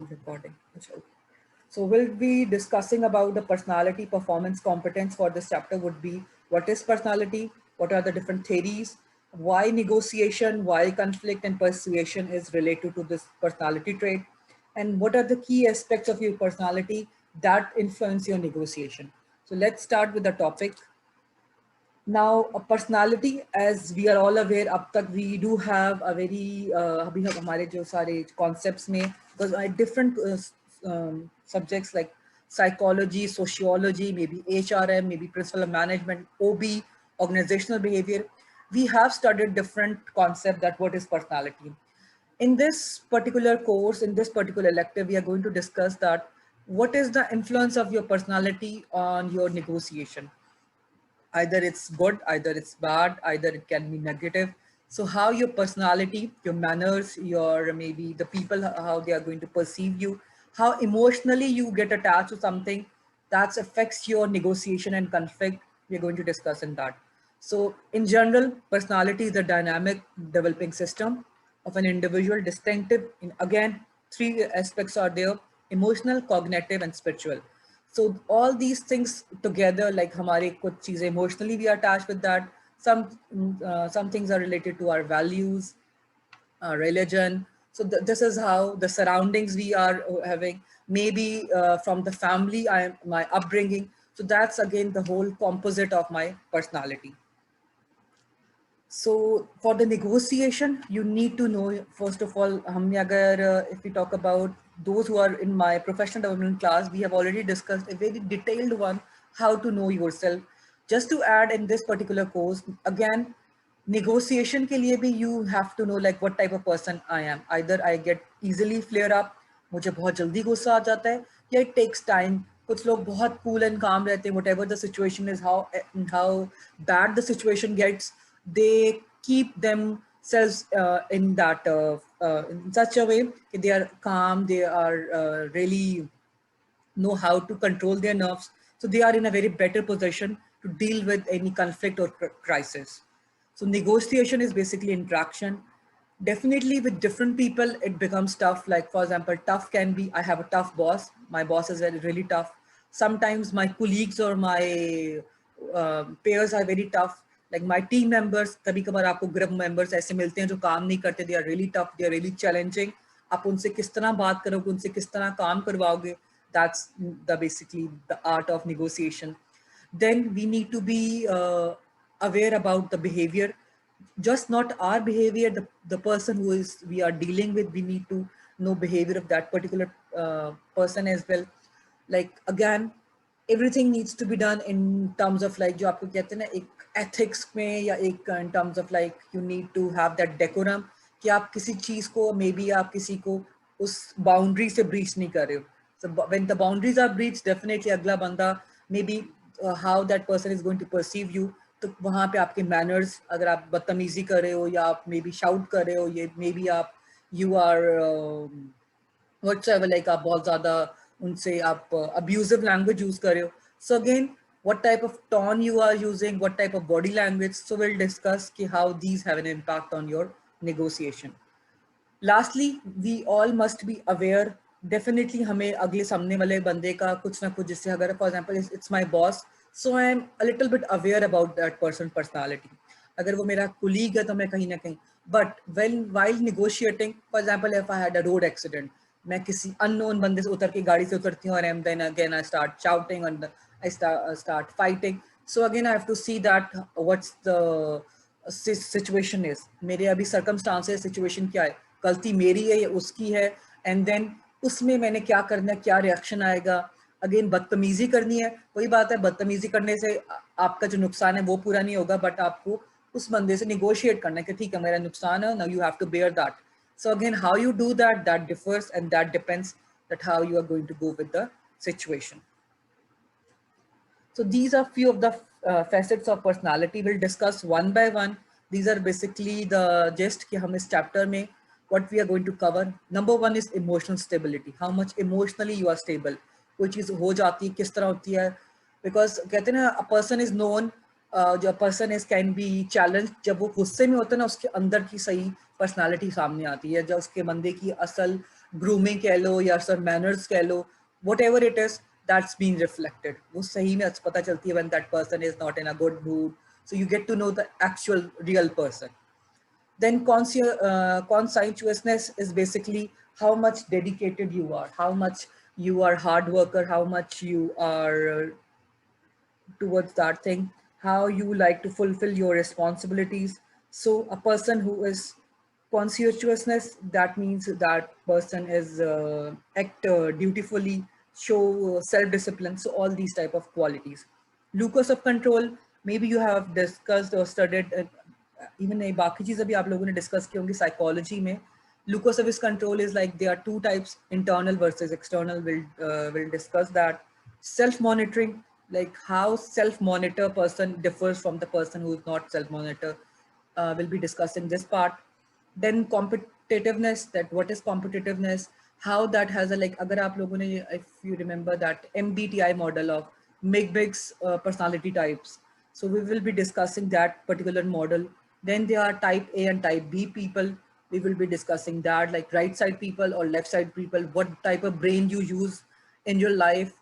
Recording. So we'll be discussing about the personality performance competence. For this chapter would be what is personality, what are the different theories, why negotiation, why conflict and persuasion is related to this personality trait, and what are the key aspects of your personality that influence your negotiation. So let's start with the topic. Now, a personality, as we are all aware, अब तक we do have a very अभी हम हमारे जो सारे concepts में because different subjects like psychology, sociology, maybe HRM, maybe principle of management, OB, organizational behavior, we have studied different concept that what is personality. In this particular course, in this particular elective, we are going to discuss that what is the influence of your personality on your negotiation. Either it's good, either it's bad, either it can be negative. So how your personality, your manners, your maybe the people, how they are going to perceive you, how emotionally you get attached to something, that affects your negotiation and conflict. We're going to discuss in that. So in general, personality is a dynamic developing system of an individual, distinctive in, again, three aspects are there: emotional, cognitive and spiritual. So all these things together, like हमारे कुछ चीजें emotionally we are attached with that. Some things are related to our values, our religion. So this is how the surroundings we are having. Maybe from the family, my upbringing. So that's again the whole composite of my personality. So for the negotiation, you need to know, first of all, if we talk about those who are in my professional development class, we have already discussed a very detailed one, how to know yourself. Just to add in this particular course, again, negotiation के लिए भी you have to know like what type of person I am. Either I get easily flare up, मुझे बहुत जल्दी गुस्सा आ जाता है, या it takes time. कुछ लोग बहुत cool and calm रहते हैं, whatever the situation is, how bad the situation gets, they keep themselves in that in such a way that they are calm, they are really know how to control their nerves, so they are in a very better position to deal with any conflict or crisis. So negotiation is basically interaction. Definitely with different people it becomes tough. Like for example, tough can be, I have a tough boss, my boss is really tough. Sometimes my colleagues or my peers are very tough. Like my team members, कभी कभार आपको group members ऐसे मिलते हैं जो काम नहीं करते, they are really tough, they are really challenging. आप उनसे किस तरह बात करोगे, उनसे किस तरह काम करवाओगे, that's the basically the art of negotiation. Then we need to be aware about the behavior, just not our behavior, the person who is we are dealing with, we need to know behavior of that particular person as well. Like again, everything needs to be done in terms of like जो आपको कहते हैं ना एक ethics में, या एक in terms of like you need to have that decorum कि आप किसी चीज को maybe आप किसी को उस boundary से breach नहीं कर रहे हो. So when the boundaries are breached, definitely अगला बंदा maybe how that person is going to perceive you, तो वहाँ पे आपके manners, अगर आप बदतमीजी कर रहे हो या आप maybe shout कर रहे हो, ये maybe आप you are whatsoever, like आप बहुत ज़्यादा उनसे आप abusive language use कर रहे हो. So again, what type of tone you are using, what type of body language, so we'll discuss कि how these have an impact on your negotiation. Lastly, we all must be aware. Definitely हमें अगले सामने वाले बंदे का कुछ ना कुछ, जिससे अगर for example it's my boss, so I am a little bit aware about that person personality. अगर वो मेरा colleague है तो मैं कहीं ना कहीं, but while negotiating, for example if I had a road accident, मैं किसी unknown बंदे से उतर के गाड़ी से उतरती हूँ, and then again I start shouting and I start fighting. So again I have to see that what's the situation is, मेरे अभी circumstances situation क्या है, गलती मेरी है या उसकी है, एंड देन उसमें मैंने क्या करना है, क्या रिएक्शन आएगा. अगेन बदतमीजी करनी है, वही बात है, बदतमीजी करने से आपका जो नुकसान है वो पूरा नहीं होगा, बट आपको उस बंदे से निगोशिएट करना है कि ठीक है मेरा नुकसान है, now you have to bear that. So again how you do that, that differs and that depends that how you are going to go with the situation. So these are few of the facets of personality. We'll discuss one by one. These are basically the gist कि हम इस chapter में what we are going to cover. Number one is emotional stability. How much emotionally you are stable. कोई चीज़ हो जाती है किस तरह होती है. Because कहते हैं ना a person is known, जो a person is can be challenged, जब वो गुस्से में होता है ना उसके अंदर की सही personality सामने आती है, जब उसके बंदे की असल ग्रूमिंग कह लो या सर मैनर्स कह लो, whatever it is, that's being reflected. वो सही में पता चलती है when that person is not in a good mood. So you get to know the actual real person. Then conscientiousness is basically how much dedicated you are, how much you are hard worker, how much you are towards that thing, how you like to fulfill your responsibilities. So a person who is conscientiousness, that means that person is act dutifully, show self-discipline. So all these type of qualities. Locus of control, maybe you have discussed or studied, even नहीं बाकी चीज़ अभी आप लोगों ने discuss की होंगी psychology में. Locus of control is like there are two types, internal versus external. We'll discuss that. Self-monitoring, like how self-monitor person differs from the person who is not self-monitor. We'll be discussing this part. Then competitiveness, that what is competitiveness, how that has a like, agar aap logon ne, if you remember that MBTI model of Migs personality types. So we will be discussing that particular model. Then there are type A and type B people. We will be discussing that, like right side people or left side people, what type of brain you use in your life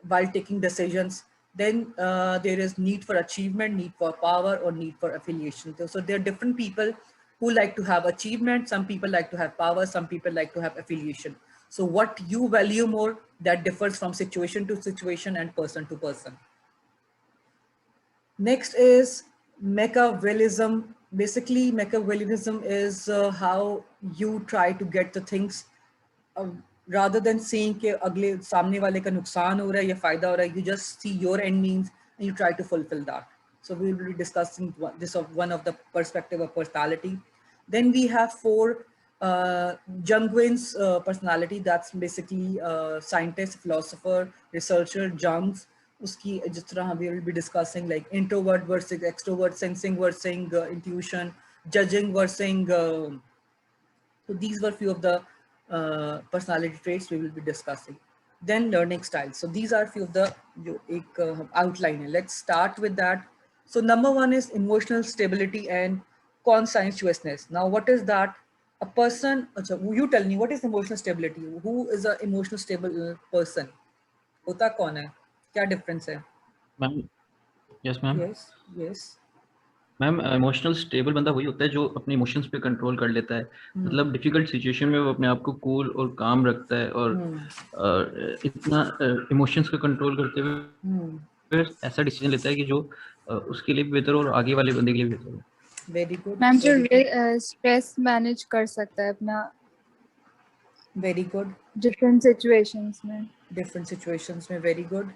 while taking decisions. Then there is need for achievement, need for power, or need for affiliation. So there are different people who like to have achievement. Some people like to have power. Some people like to have affiliation. So what you value more, that differs from situation to situation and person to person. Next is Machiavellism. Basically, Machiavellism is how you try to get the things rather than seeing कि अगले सामने वाले का नुकसान हो रहा है या फायदा हो रहा है. You just see your end means and you try to fulfill that. So we will be discussing this of one of the perspective of personality. Then we have four Jung's personality. That's basically scientist, philosopher, researcher. Jung's उसकी जिस तरह we will be discussing like introvert versus extrovert, sensing versus intuition, judging versus so these were few of the personality traits we will be discussing. Then learning styles. So these are few of the outline. Let's start with that. So number one is emotional stability and conscientiousness. Now, what is that? A person, you tell me, what is emotional stability? Who is an emotional stable person? होता कौन है? क्या difference है? Ma'am, yes ma'am. Yes, yes. Ma'am, emotional stable बंदा वही होता है जो अपने इमोशंस पे कंट्रोल कर लेता है. मतलब डिफिकल्ट सिचुएशन में वो अपने आप को कूल और काम रखता है और इतना इमोशंस को कंट्रोल करते हुए ऐसा डिसीजन लेता है कि जो उसके लिए भी बेहतर हो और आगे वाले बंदे के लिए भी बेहतर हो. Very good. मैम जो स्ट्रेस मैनेज कर सकता है अपना Very good. डिफरेंट सिचुएशंस में. Different situations में very good.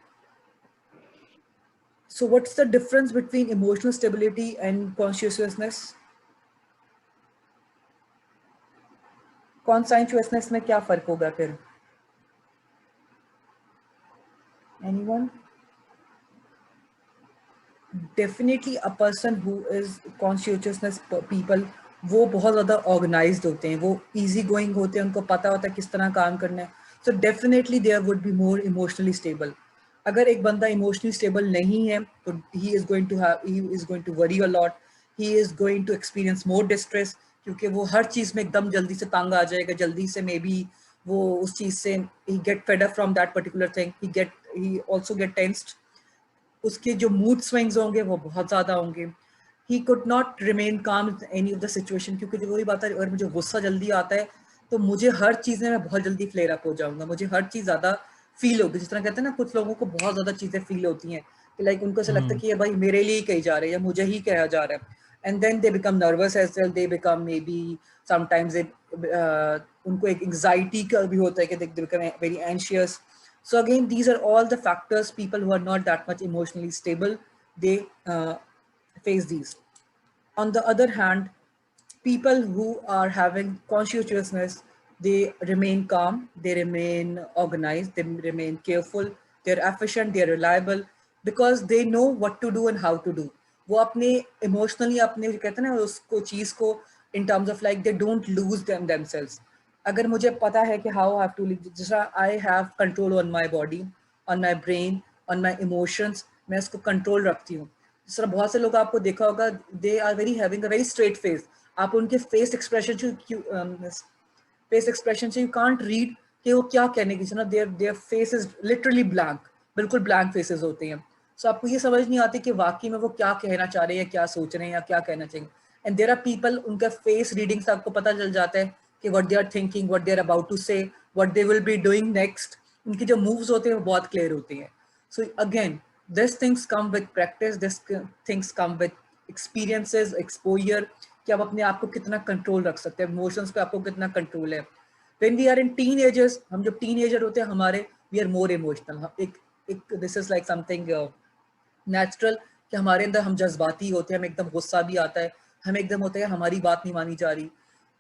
So what's the difference between emotional stability and conscientiousness? Conscientiousness में क्या फर्क होगा फिर? Anyone? Definitely a person who is conscientiousness people, वो बहुत ज़्यादा organized होते हैं, वो easy going होते हैं, उनको पता होता है किस तरह काम करना है. So definitely there would be more emotionally stable. अगर एक बंदा emotionally stable नहीं है, तो he is going to worry a lot. He is going to experience more distress क्योंकि वो हर चीज़ में एकदम जल्दी से तंग आ जाएगा, जल्दी से maybe वो उस चीज़ से he get fed up from that particular thing. He also get tensed. उसके जो मूड स्विंग्स होंगे वो बहुत ज़्यादा होंगे. ही कुड नॉट रिमेन काम in any of the situation क्योंकि जो वही बात है, अगर मुझे गुस्सा जल्दी आता है तो मुझे हर चीज़ में मैं बहुत जल्दी फ्लेयर अप हो जाऊंगा, मुझे हर चीज़ ज़्यादा फील होगी. जिस तरह कहते हैं ना, कुछ लोगों को बहुत ज़्यादा चीज़ें फील होती हैं कि लाइक उनको ऐसा लगता है कि ये भाई मेरे लिए ही कही जा रहा है या मुझे ही कहा जा रहा है. And then they become nervous as well, they become maybe sometimes उनको एक एंग्जाइटी का भी होता है कि they become very anxious. So again, these are all the factors. People who are not that much emotionally stable, they face these. On the other hand, people who are having conscientiousness, they remain calm, they remain organized, they remain careful, they're efficient, they're reliable because they know what to do and how to do. वो अपने emotionally अपने कहते हैं ना उसको चीज़ को in terms of like they don't lose themselves. अगर मुझे पता है कि how I have to live, जैसा I have control on my body, on my brain, on my emotions, मैं इसको control रखती हूँ. जिस तरह बहुत से लोग आपको देखा होगा, they are very having a very straight face. आप उनके face expression फेस एक्सप्रेशन से यू कांट रीड कि वो क्या कहने की, ना their face is literally blank, बिल्कुल ब्लैंक फेसेस होते हैं। सो आपको ये समझ नहीं आती कि वाकई में वो क्या कहना चाह रहे हैं, क्या सोच रहे हैं या क्या कहना चाहिए। एंड देयर आर पीपल, उनका फेस रीडिंग से आपको पता चल जाता है कि what they are thinking, what they are about to say, what they will be doing next. उनकी जो मूव्स होते हैं वो बहुत क्लियर होती हैं। So again this things come with practice, this things come with experiences, exposure, कि आप अपने आप को कितना कंट्रोल रख सकते हैं, इमोशंस पे आपको कितना कंट्रोल है। When we are in teenagers, हम जब टीन एजर होते हैं हमारे, वी आर मोर इमोशनल। एक this is like something natural कि हमारे अंदर हम जज्बाती होते हैं, हमें एकदम गुस्सा भी आता है, हमें एकदम होता है हमारी बात नहीं मानी जा रही।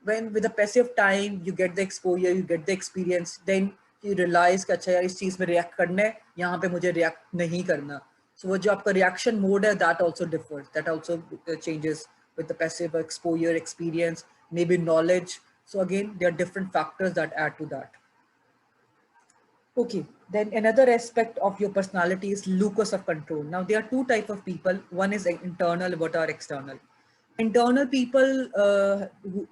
when with the passage of time you get the exposure, you get the experience, then you realize कि अच्छा यार इस चीज में रिएक्ट करना है, यहाँ पे मुझे रिएक्ट नहीं करना। so वो जो आपका रिएक्शन मोड है, that also differs, that also changes with the passive exposure, experience, maybe knowledge. So again there are different factors that add to that. Okay, then another aspect of your personality is locus of control. Now there are two types of people. One is internal, what are external. Internal people,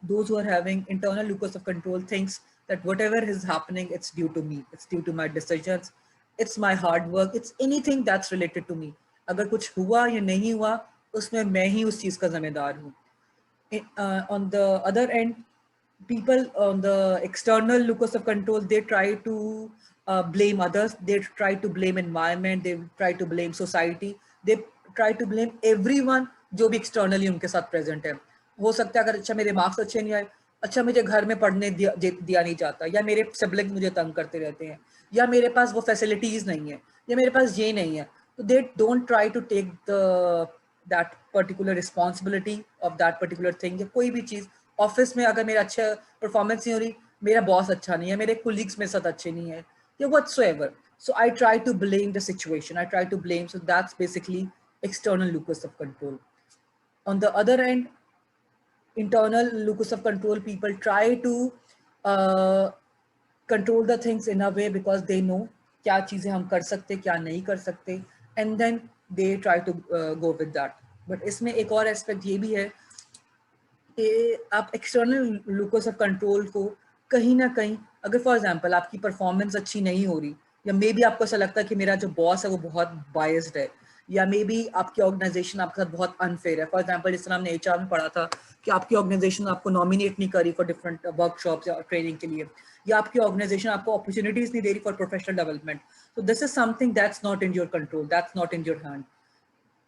those who are having internal locus of control, thinks that whatever is happening, it's due to me. It's due to my decisions. It's my hard work. It's anything that's related to me. अगर कुछ हुआ या नहीं हुआ, उसमें मैं ही उस चीज का जिम्मेदार हूँ। On the other end, people on the external locus of control, they try to blame others, they try to blame environment, they try to blame society, they try to blame everyone जो भी externally उनके साथ present है। हो सकता है अगर अच्छा मेरे मार्क्स अच्छे नहीं आए, अच्छा मुझे घर में पढ़ने दिया नहीं जाता, या मेरे सिबलिंग मुझे तंग करते रहते हैं, या मेरे पास वो फैसिलिटीज नहीं है, या मेरे पास ये नहीं है, तो they don't try to take the that particular responsibility of that particular thing। या कोई भी चीज ऑफिस में अगर मेरा अच्छा परफॉर्मेंस नहीं हो रही, मेरा बॉस अच्छा नहीं है, मेरे कोलीग्स मेरे साथ अच्छे नहीं है, या whatsoever, so I try to blame the situation, I try to blame, so that's basically external locus of control. On the other end, internal locus of control people try to uh, control the things in a way because they know क्या चीजें हम कर सकते क्या नहीं कर सकते, and then they try to go with that. But इसमें एक और एस्पेक्ट ये भी है कि आप एक्सटर्नल लुकस ऑफ कंट्रोल को कहीं ना कहीं, अगर फॉर एग्जांपल आपकी परफॉर्मेंस अच्छी नहीं हो रही, या मे बी आपको ऐसा लगता है कि मेरा जो बॉस है वो बहुत बायस्ड है, या मे बी आपकी ऑर्गेनाइजेशन आपके साथ बहुत अनफेयर है। फॉर एग्जांपल जिस तरह हमने एचआर में पढ़ा था कि आपकी ऑर्गेनाइजेशन आपको नॉमिनेट नहीं करी फॉर डिफरेंट वर्कशॉप्स या ट्रेनिंग के लिए, या आपकी ऑर्गेनाइजेशन आपको अपॉर्चुनिटीज नहीं दे रही फॉर प्रोफेशनल डेवलपमेंट, तो this is something that's not in your control, that's not in your hand.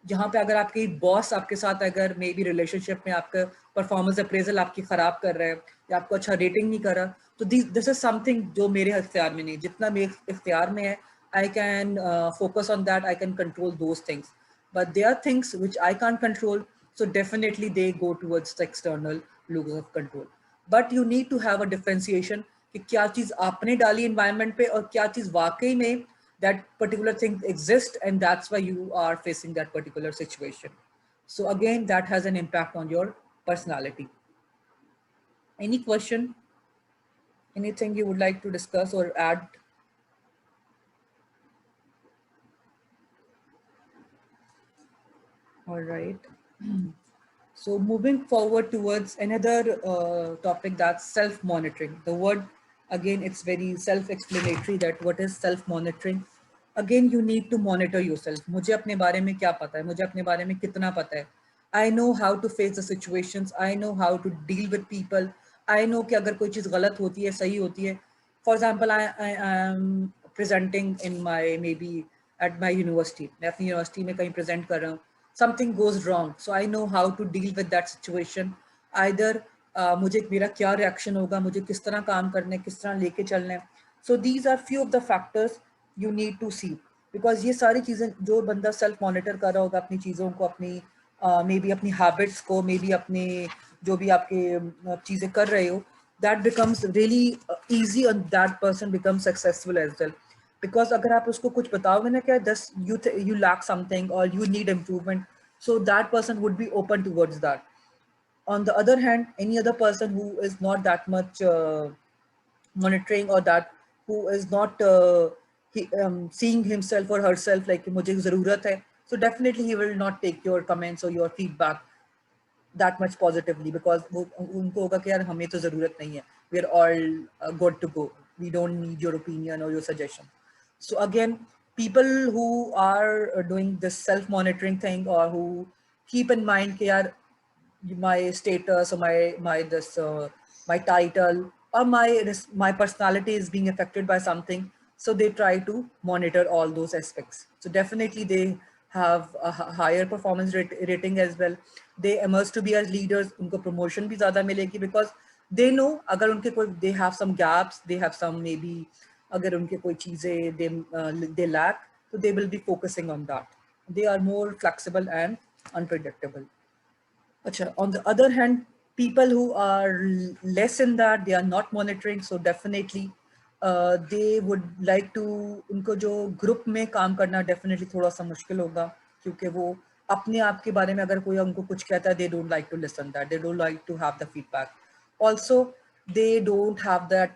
जहाँ पे अगर आपकी बॉस आपके साथ अगर मे बी रिलेशनशिप में आपका परफॉर्मेंस अप्रेजल आपकी खराब कर रहा है, या आपको अच्छा रेटिंग नहीं कर रहा, तो दिस इज समथिंग जो मेरे इख्तियार में नहीं, जितना मेरे इख्तियार में है I can focus on that, I can control those things, but they are things which I can control, so definitely they go towards the external locus of control. But you need to have a differentiation कि क्या चीज आपने डाली environment पे और क्या चीज वाकई में that particular thing exists, and that's why you are facing that particular situation. So again, that has an impact on your personality. Any question? Anything you would like to discuss or add? All right. So moving forward towards another topic, that's self-monitoring. The word, again, it's very self-explanatory that what is self-monitoring. Again, you need to monitor yourself. मुझे अपने बारे में क्या पता है, मुझे अपने बारे में कितना पता है. I know how to face the situations. I know how to deal with people. I know कि अगर कोई चीज़ गलत होती है, सही होती है. For example, I am presenting in my maybe at my university. मैं अपनी यूनिवर्सिटी में कहीं present कर रहा हूँ. Something goes wrong, so I know how to deal with that situation. Either मुझे मेरा क्या reaction होगा, मुझे किस तरह काम करना है, किस तरह लेके चलना है. So these are few of the factors you need to see, because ये सारी चीज़ें जो बंदा self monitor कर रहा होगा अपनी चीज़ों को, अपनी maybe अपनी habits को, maybe अपने जो भी आपके चीज़ें कर रहे हो, that becomes really easy and that person becomes successful as well. Because अगर आप उसको कुछ बताओगे ना क्या दस you lack something or you need improvement, so that person would be open towards that. On the other hand, any other person who is not that much monitoring, or that who is not seeing himself or herself like मुझे ज़रूरत है, so definitely he will not take your comments or your feedback that much positively, because वो उनको होगा कि यार हमें तो ज़रूरत नहीं है, we are all good to go, we don't need your opinion or your suggestion. So again, people who are doing this self-monitoring thing, or who keep in mind कि यार my status or my title or my personality is being affected by something, so they try to monitor all those aspects. So definitely they have a higher performance rating as well. They emerge to be as leaders, unko promotion bhi zyada milegi, because they know agar unke koi, they have some gaps, they have some maybe agar unke koi cheeze they lack, so they will be focusing on that. They are more flexible and unpredictable. Achha, on the other hand, people who are less in that, they are not monitoring, so definitely they would like to, उनको जो group में काम करना definitely थोड़ा सा मुश्किल होगा, क्योंकि वो अपने आप के बारे में अगर कोई उनको कुछ कहता है, they don't like to listen that, they don't like to have the feedback. Also, they don't have that,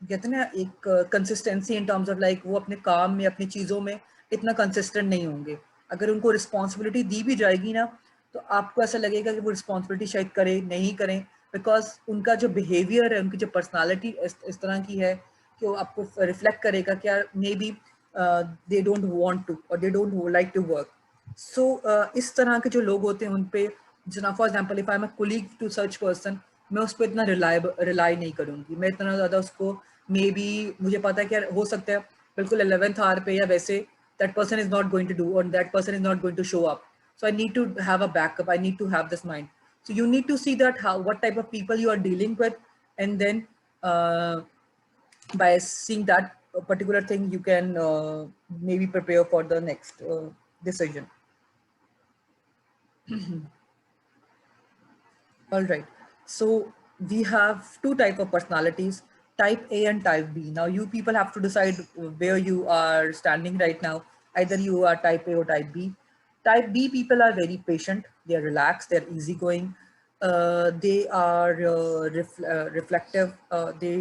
कहते हैं ना, एक consistency in terms of like वो अपने काम में, अपनी चीज़ों में इतना consistent नहीं होंगे. अगर उनको responsibility दी भी जाएगी ना, तो आपको ऐसा लगेगा कि वो रिस्पॉन्सिबिलिटी शायद करें नहीं करें, बिकॉज उनका जो बिहेवियर है, उनकी जो पर्सनालिटी इस तरह की है कि वो आपको रिफ्लेक्ट करेगा कि यार maybe they don't want to और they don't like to work. So इस तरह के जो लोग होते हैं उन पे, जना for example if I am a colleague to such person, मैं उस पर इतना रिलाई नहीं करूँगी, मैं इतना ज़्यादा उसको, मे बी मुझे पता है कि यार हो सकता है बिल्कुल 11th आवर पे या वैसे that person is not going to do और that person is not going to show up. So I need to have a backup. I need to have this mind. So you need to see that what type of people you are dealing with, and then by seeing that particular thing, you can maybe prepare for the next decision. All right. So we have two types of personalities, type A and type B. Now you people have to decide where you are standing right now. Either you are type A or type B. Type B people are very patient, they are relaxed, they're easygoing, they are reflective, they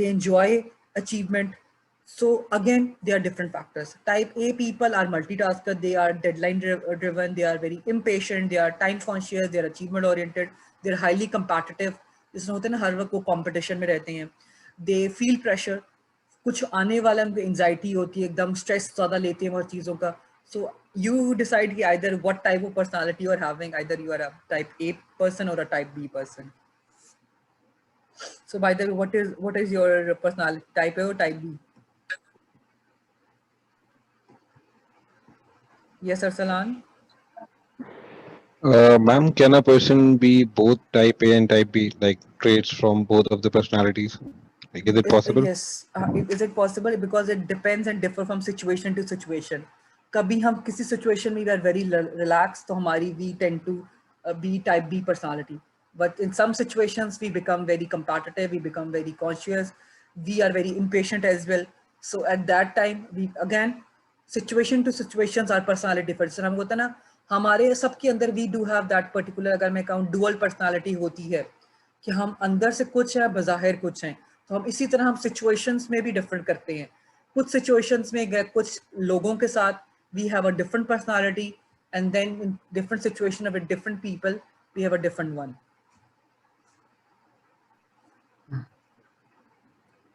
enjoy achievement. So again, they are different factors. Type A people are multitasker, they are deadline driven, they are very impatient, they are time conscious, they are achievement oriented, they are highly competitive. जिसमें होते हैं ना हर वक्त वो competition में रहते हैं. They feel pressure, कुछ आने वाला उनको एंजाइटी होती है, एकदम स्ट्रेस ज़्यादा लेते हैं हर चीज़ों का. सो यू डिसाइड कि either what type of personality you are having, either you are a type A person और a type B person. So by the way, what is your personality, type A और type B? Yes Arsalan. Ma'am, can a person be both type A and type B, like traits from both of the personalities? Like, is it possible? Yes, is it possible? Because it depends and differ from situation to situation. कभी हम किसी situation में we are very relaxed, तो हमारी we tend to be type B personality. But in some situations we become very competitive, we become very conscious, we are very impatient as well. So at that time we again, situation to situations our personality differs. हम होता ना, हमारे सबके अंदर we do have that particular, अगर मैं कहूँ dual personality होती है कि हम अंदर से कुछ है, बाहर कुछ हैं. तो हम इसी तरह हम सिचुएशंस में भी डिफरेंट करते हैं. कुछ सिचुएशंस में कुछ लोगों के साथ we have a different personality, and then in different situation with different people we have a different one.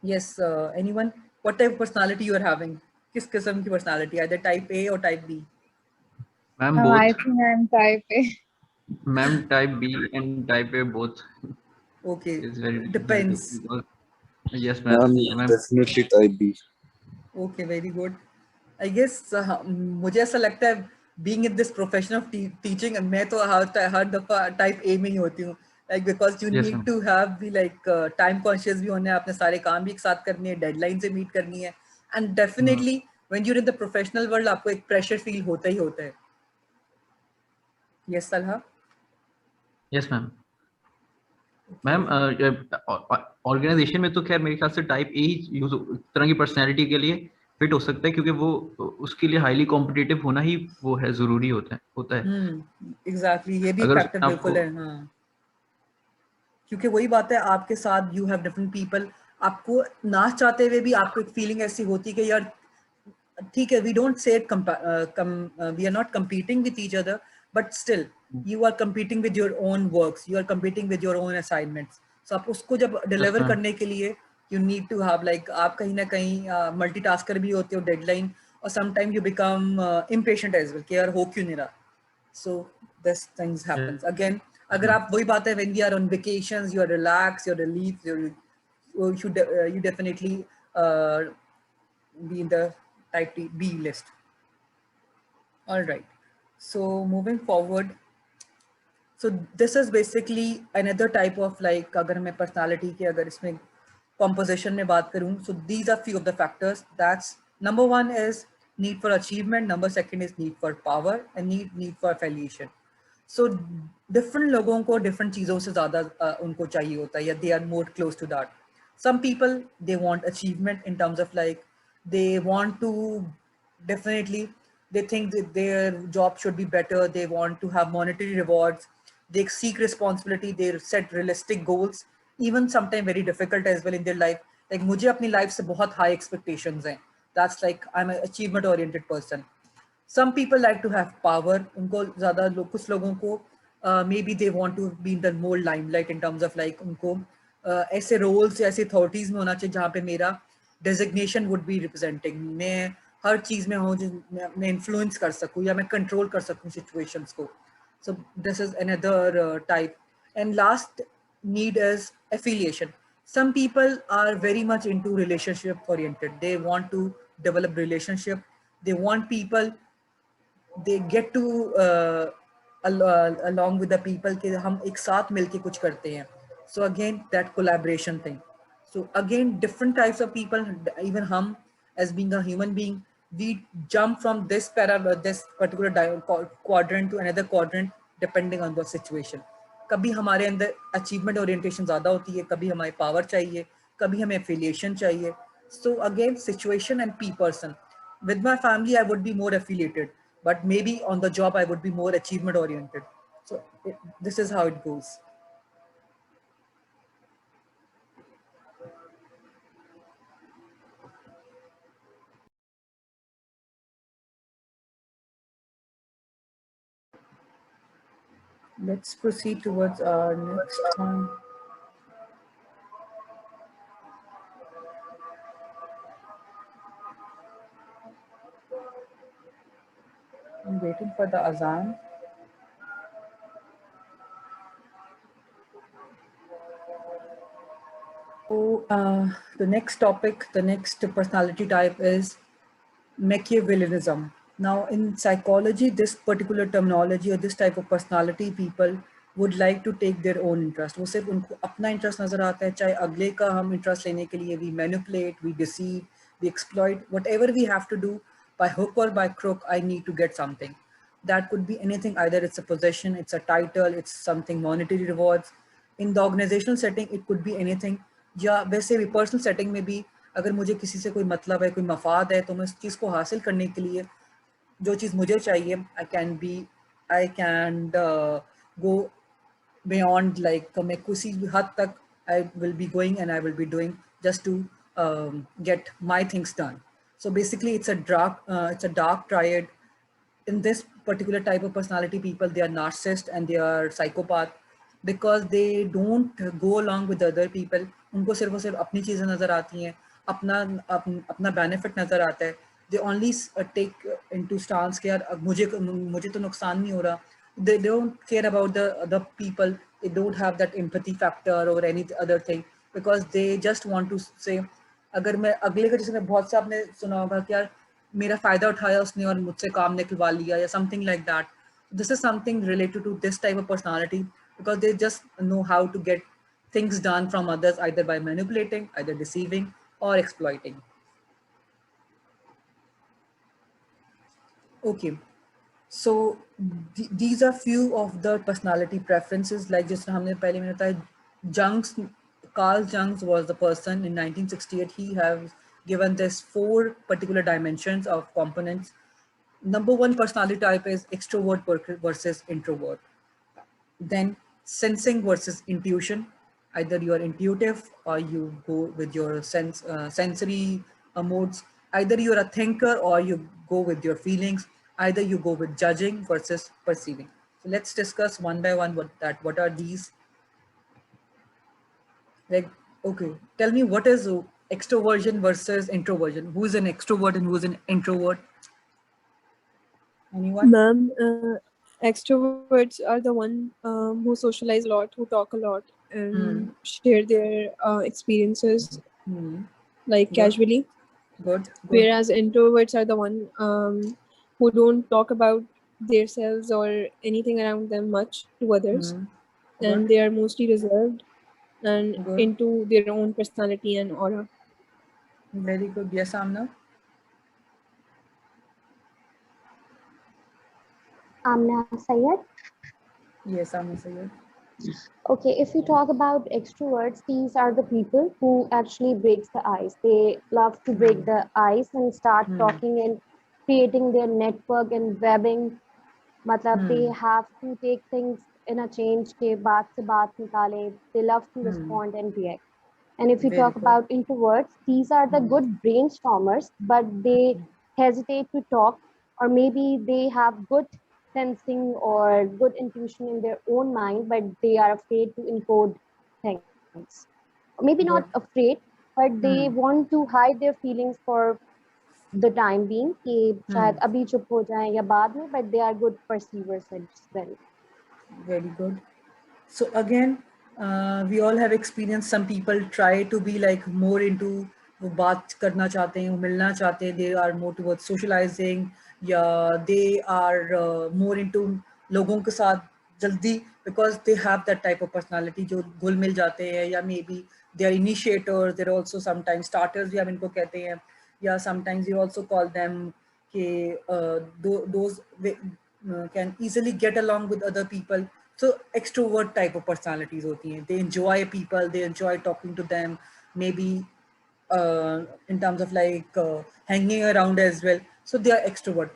Yes, anyone, what type of personality you are having? किस किस्म की पर्सनालिटी, आइदर टाइप ए और type B? Ma'am I both. think I'm type A. Ma'am type B and type A both okay, is very depends. Difficult. Yes ma'am. Definitely type B. Okay, very good. I guess मुझे ऐसा लगता है being in this profession of teaching, मैं तो हर दफा type A में ही होती हूँ, like because you Yes, need ma'am. To have भी लाइक टाइम कॉन्शियस भी होना है, अपने सारे काम भी एक साथ करनी है, डेडलाइन से मीट करनी है, and definitely when you're in the professional world आपको एक प्रेशर फील होता ही होता है. यस सलहा. Yes ma'am. मैम ऑर्गेनाइजेशन में तो खैर मेरे ख्याल से टाइप ए ही यूज तरह की पर्सनैलिटी के लिए फिट हो सकता है, क्योंकि वो उसके लिए हाईली कॉम्पिटिटिव होना ही वो है, जरूरी होता है. एग्जैक्टली, ये भी एक अगर फैक्टर उसमें बिल्कुल आपको है. हाँ, क्योंकि वही बात है, आपके साथ यू हैव डिफरेंट पीपल, आपको ना चाहते हुए भी आपको एक फीलिंग ऐसी होती है कि यार ठीक है, we don't say it, we are not competing with each other, but still you are competing with your own works, you are competing with your own assignments. So आप उसको जब deliver हाँ, करने के लिए you need to have like आप कहीं ना कहीं multitasker भी होते हो, deadline, or sometimes you become impatient as well कि यार हो क्यों नहीं रहा. So this things happens again. अगर आप वही बात है, when we are on vacations, you are relaxed, you're relieved, you definitely be in the type B list. All right. So moving forward, so this is basically another type of like अगर मैं personality के अगर इसमें composition में बात करूँ, so these are few of the factors. That's number one is need for achievement, number second is need for power, and need for affiliation. So different लोगों को different चीज़ों से ज़्यादा उनको चाहिए होता है, या they are more close to that. Some people, they want achievement in terms of like they want to definitely, they think that their job should be better, they want to have monetary rewards, they seek responsibility, they set realistic goals, even sometimes very difficult as well in their life. Like मुझे अपनी life से बहुत high expectations हैं. That's like I'm an achievement oriented person. Some people like to have power. उनको ज़्यादा कुछ लोगों को maybe they want to be in the more limelight in terms of like उनको ऐसे roles या ऐसे authorities में होना चाहिए जहाँ पे मेरा designation would be representing. मैं हर चीज़ में हूँ जो मैं influence कर सकूँ या मैं control कर सकूँ situations को. So this is another type. And last need is affiliation. Some people are very much into relationship oriented. They want to develop relationship. They want people, they get to along with the people कि हम एक साथ मिलके कुछ करते हैं. So again, that collaboration thing. So again, different types of people, even हम as being a human being, we jump from this particular quadrant to another quadrant depending on the situation. कभी हमारे अंदर achievement orientation ज़्यादा होती है, कभी हमें power चाहिए, कभी हमें affiliation चाहिए. So again, situation and person. With my family, I would be more affiliated, but maybe on the job, I would be more achievement oriented. So this is how it goes. Let's proceed towards our next one. I'm waiting for the azan. So the next topic, the next personality type is Machiavellianism. Now in psychology, this particular terminology or this type of personality, people would like to take their own interest. वो सिर्फ उनको अपना interest नजर आता है, चाहे अगले का हम interest लेने के लिए we manipulate, we deceive, we exploit, whatever we have to do by hook or by crook, I need to get something. That could be anything, either it's a possession, it's a title, it's something monetary rewards. In the organizational setting, it could be anything. या वैसे भी personal setting में भी अगर मुझे किसी से कोई मतलब है, कोई मफाद है, तो मैं उस चीज़ को हासिल करने के लिए जो चीज़ मुझे चाहिए, I can go beyond, like मैं किसी भी हद तक I will be going and I will be doing just to get my things done. So basically it's a dark triad. In this particular type of personality, people, they are narcissist and they are psychopath because they don't go along with other people. उनको सिर्फ और सिर्फ अपनी चीज़ें नज़र आती हैं, अपना benefit नज़र आता है. They only take into stance कि यार मुझे तो नुकसान नहीं हो रहा. They don't care about the other people. They don't have that empathy factor or any other thing because they just want to say, अगर मैं अगले का, जैसे मैं बहुत से आपने सुना होगा कि यार मेरा फायदा उठाया उसने और मुझसे काम निकलवा लिया या something like that. This is something related to this type of personality because they just know how to get things done from others, either by manipulating, either deceiving or exploiting. Okay, so these are few of the personality preferences. Like just हमने पहले मैंने बताया, Carl Jung was the person in 1968. He has given this 4 particular dimensions of components. Number 1 personality type is extrovert versus introvert. Then sensing versus intuition. Either you are intuitive or you go with your sensory modes. Either you're a thinker or you go with your feelings. Either you go with judging versus perceiving. So let's discuss one by one what are these. Like, okay, tell me what is extroversion versus introversion. Who is an extrovert and who is an introvert? Anyone? Ma'am, extroverts are the one who socialize a lot, who talk a lot, and share their experiences like Good, casually. good, good. Whereas introverts are the one who don't talk about themselves or anything around them much to others, Good, and they are mostly reserved and good. into their own personality and aura. Very good. Yes, Amna? Amna Sayed. Yes, Amna Sayed. Okay, if we talk about extroverts, these are the people who actually breaks the ice. They love to break the ice and start talking and creating their network and webbing. मतलब they have to take things in a change के बात से बात निकाले. They love to respond and react. And if we Very talk good. about introverts, these are the good brainstormers, but they hesitate to talk, or maybe they have good sensing or good intuition in their own mind, but they are afraid to encode things. Maybe not Good. afraid, but they want to hide their feelings for the time being, कि शायद अभी चुप हो जाएं या बाद में, but they are good perceivers as well. Very good. So again, we all have experienced some people try to be like more into वो बात करना चाहते हैं, वो मिलना चाहते हैं, they are more towards socializing, या they are more into लोगों के साथ जल्दी because they have that type of personality जो घुल मिल जाते हैं, या maybe they are initiators, they're also sometimes starters भी हम इनको कहते हैं, या sometimes you also call them कि those can easily get along with other people. So extrovert type of personalities hoti hain. They enjoy people, they enjoy talking to them, maybe in terms of like hanging around as well. So they are extrovert.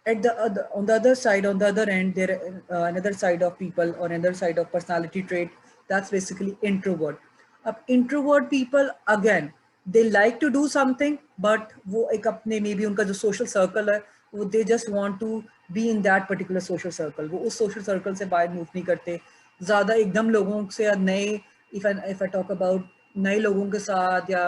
At the other, on the other side, on the other end, there another side of people or another side of personality trait, that's basically introvert. Introvert people, again, they like to do something, but वो एक अपने maybe उनका जो social circle है, वो they just want to be in that particular social circle. वो उस social circle से बाहर move नहीं करते. ज़्यादा एकदम लोगों से या नए, if I talk about नए लोगों के साथ या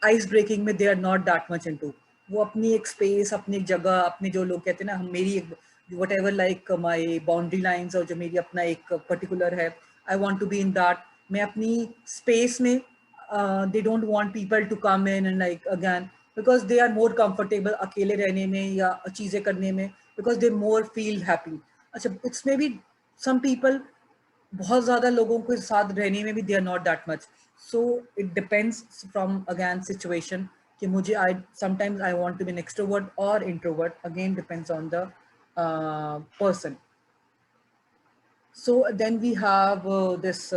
आइस ब्रेकिंग में, they are not that much into. वो अपनी एक स्पेस, अपनी एक जगह, अपने जो लोग कहते हैं ना, हम मेरी एक whatever like my boundary lines, और जो मेरी अपना एक पर्टिकुलर है, I want to be in that. मैं अपनी स्पेस में, they don't want people to come in and like again, because they are more comfortable अकेले रहने में या चीज़ें करने में, because they more feel happy. अच्छा, it's maybe some people बहुत ज़्यादा लोगों के साथ रहने में भी they are not that much. So it depends from again situation कि मुझे I sometimes I want to be an extrovert और introvert, again depends on the person. So then we have this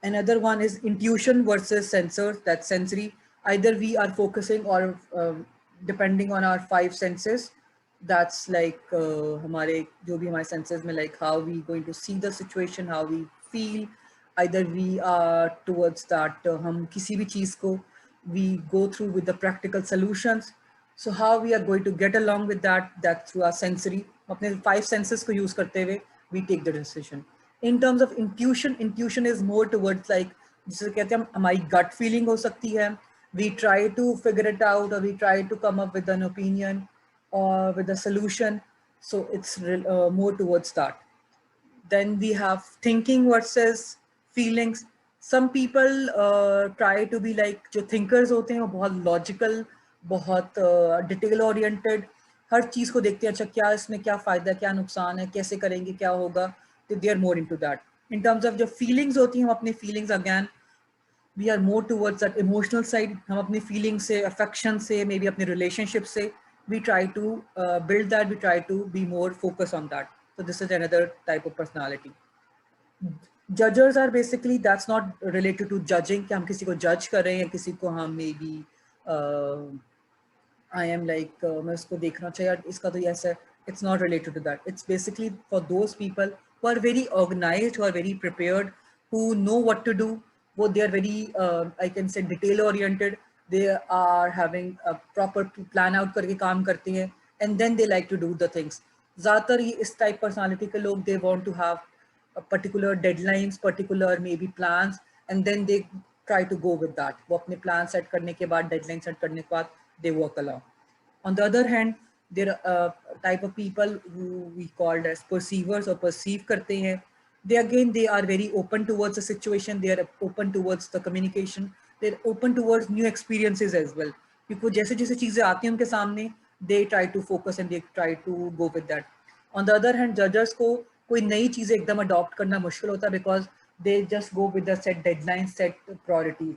another one is intuition versus sensors. That's sensory. Either we are focusing or depending on our five senses. That's like हमारे जो भी हमारे senses में, like how we going to see the situation, how we feel. Either we are towards that हम किसी भी चीज़ को we go through with the practical solutions. So how we are going to get along with that, that through our sensory, अपने five senses को use करते हुए we take the decision. In terms of intuition, intuition is more towards like जिसे कहते हैं हमारी gut feeling हो सकती है. We try to figure it out, or we try to come up with an opinion or with a solution. So it's more towards that. Then we have thinking versus feelings. Some people try to be like जो thinkers होते हैं, वो बहुत logical, बहुत detail oriented, हर चीज़ को देखते हैं, अच्छा क्या इसमें क्या फ़ायदा, क्या नुकसान है, कैसे करेंगे, क्या होगा. तो they are more into that. In terms of जो feelings होती हैं, हम अपने feelings again we are more towards that emotional side. हम अपनी feelings से, affection से, maybe अपने relationship से, we try to build that, we try to be more focused on that. So this is another type of personality. Judges are basically, that's not related to judging कि हम किसी को judge कर रहे हैं या किसी को हम maybe I am like मैं उसको देखना चाहिए यार इसका तो ऐसा है. It's not related to that. It's basically for those people who are very organized, who are very prepared, who know what to do. They are very I can say detail oriented. They are having a proper plan out करके काम करते हैं, and then they like to do the things. ज़्यादातर ये इस type personality के लोग, they want to have particular deadlines, particular maybe plans, and then they try to go with that. वो अपने प्लान सेट करने के बाद, डेडलाइन सेट करने के बाद they work along. On the other hand, there are type of people who we called as perceivers or perceive करते हैं. They are very open towards the situation. They are open towards the communication. They're open towards new experiences as well. क्योंकि जैसे जैसे चीजें आती हैं उनके सामने, they try to focus and they try to go with that. On the other hand, judges को कोई नई चीजें एकदम adopt करना मुश्किल होता है because they just go with the set deadlines, set priorities.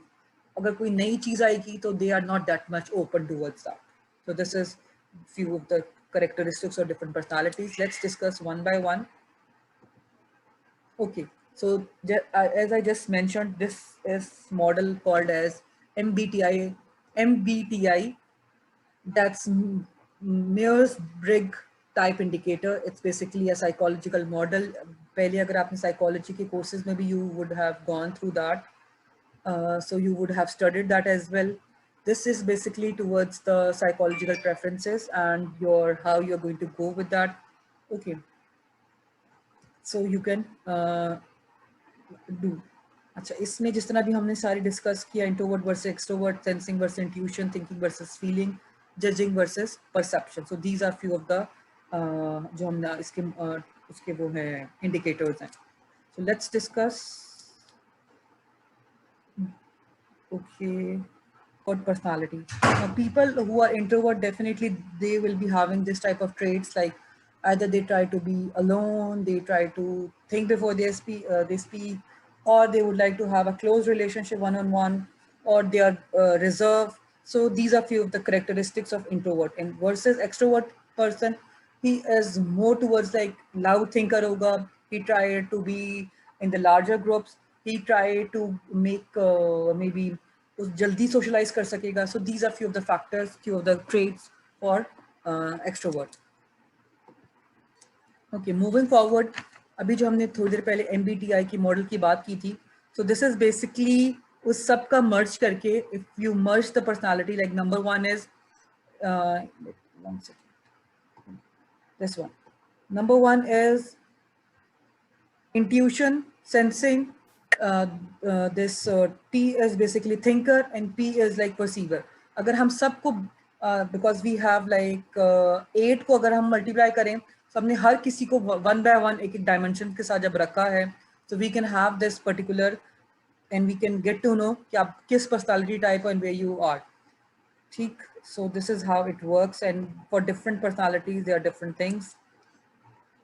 अगर कोई नई चीज आएगी तो they are not that much open towards that. So this is few of the characteristics of different personalities. Let's discuss one by one. Okay, so as I just mentioned, this is model called as MBTI. MBTI, that's Myers-Briggs type indicator. It's basically a psychological model. पहले अगर आपने psychology के courses में भी you would have gone through that. So you would have studied that as well. This is basically towards the psychological preferences and how you're going to go with that. Okay. So you can do. अच्छा, इसमें जिस तरह भी हमने सारी discuss किया, introvert versus extrovert, sensing versus intuition, thinking versus feeling, judging versus perception. So these are few of the जो हमने उसके वो हैं इंडिकेटर्स हैं. So let's discuss. Okay, what personality? People who are introvert, definitely they will be having this type of traits, like either they try to be alone, they try to think before they speak, or they would like to have a close relationship one-on-one, or they are reserved. So these are few of the characteristics of introvert. And versus extrovert person, he is more towards like loud thinker hoga. He tried to be in the larger groups. He tried to make maybe jaldi socialize kar sakega. So these are few of the factors, few of the traits for extrovert. Okay, moving forward, अभी जो हमने थोड़ी देर पहले MBTI की model की बात की थी, so this is basically उस सब का merge करके, if you merge the personality, like number one is one second, this one. Number one is intuition, sensing. This T is basically thinker and P is like perceiver. अगर हम सबको because we have like 8 को अगर हम multiply करें, तो हमने हर किसी को one by one एक dimension के साथ जब रखा है, so we can have this particular and we can get to know कि आप किस personality type and where you are. ठीक? So this is how it works, and for different personalities there are different things.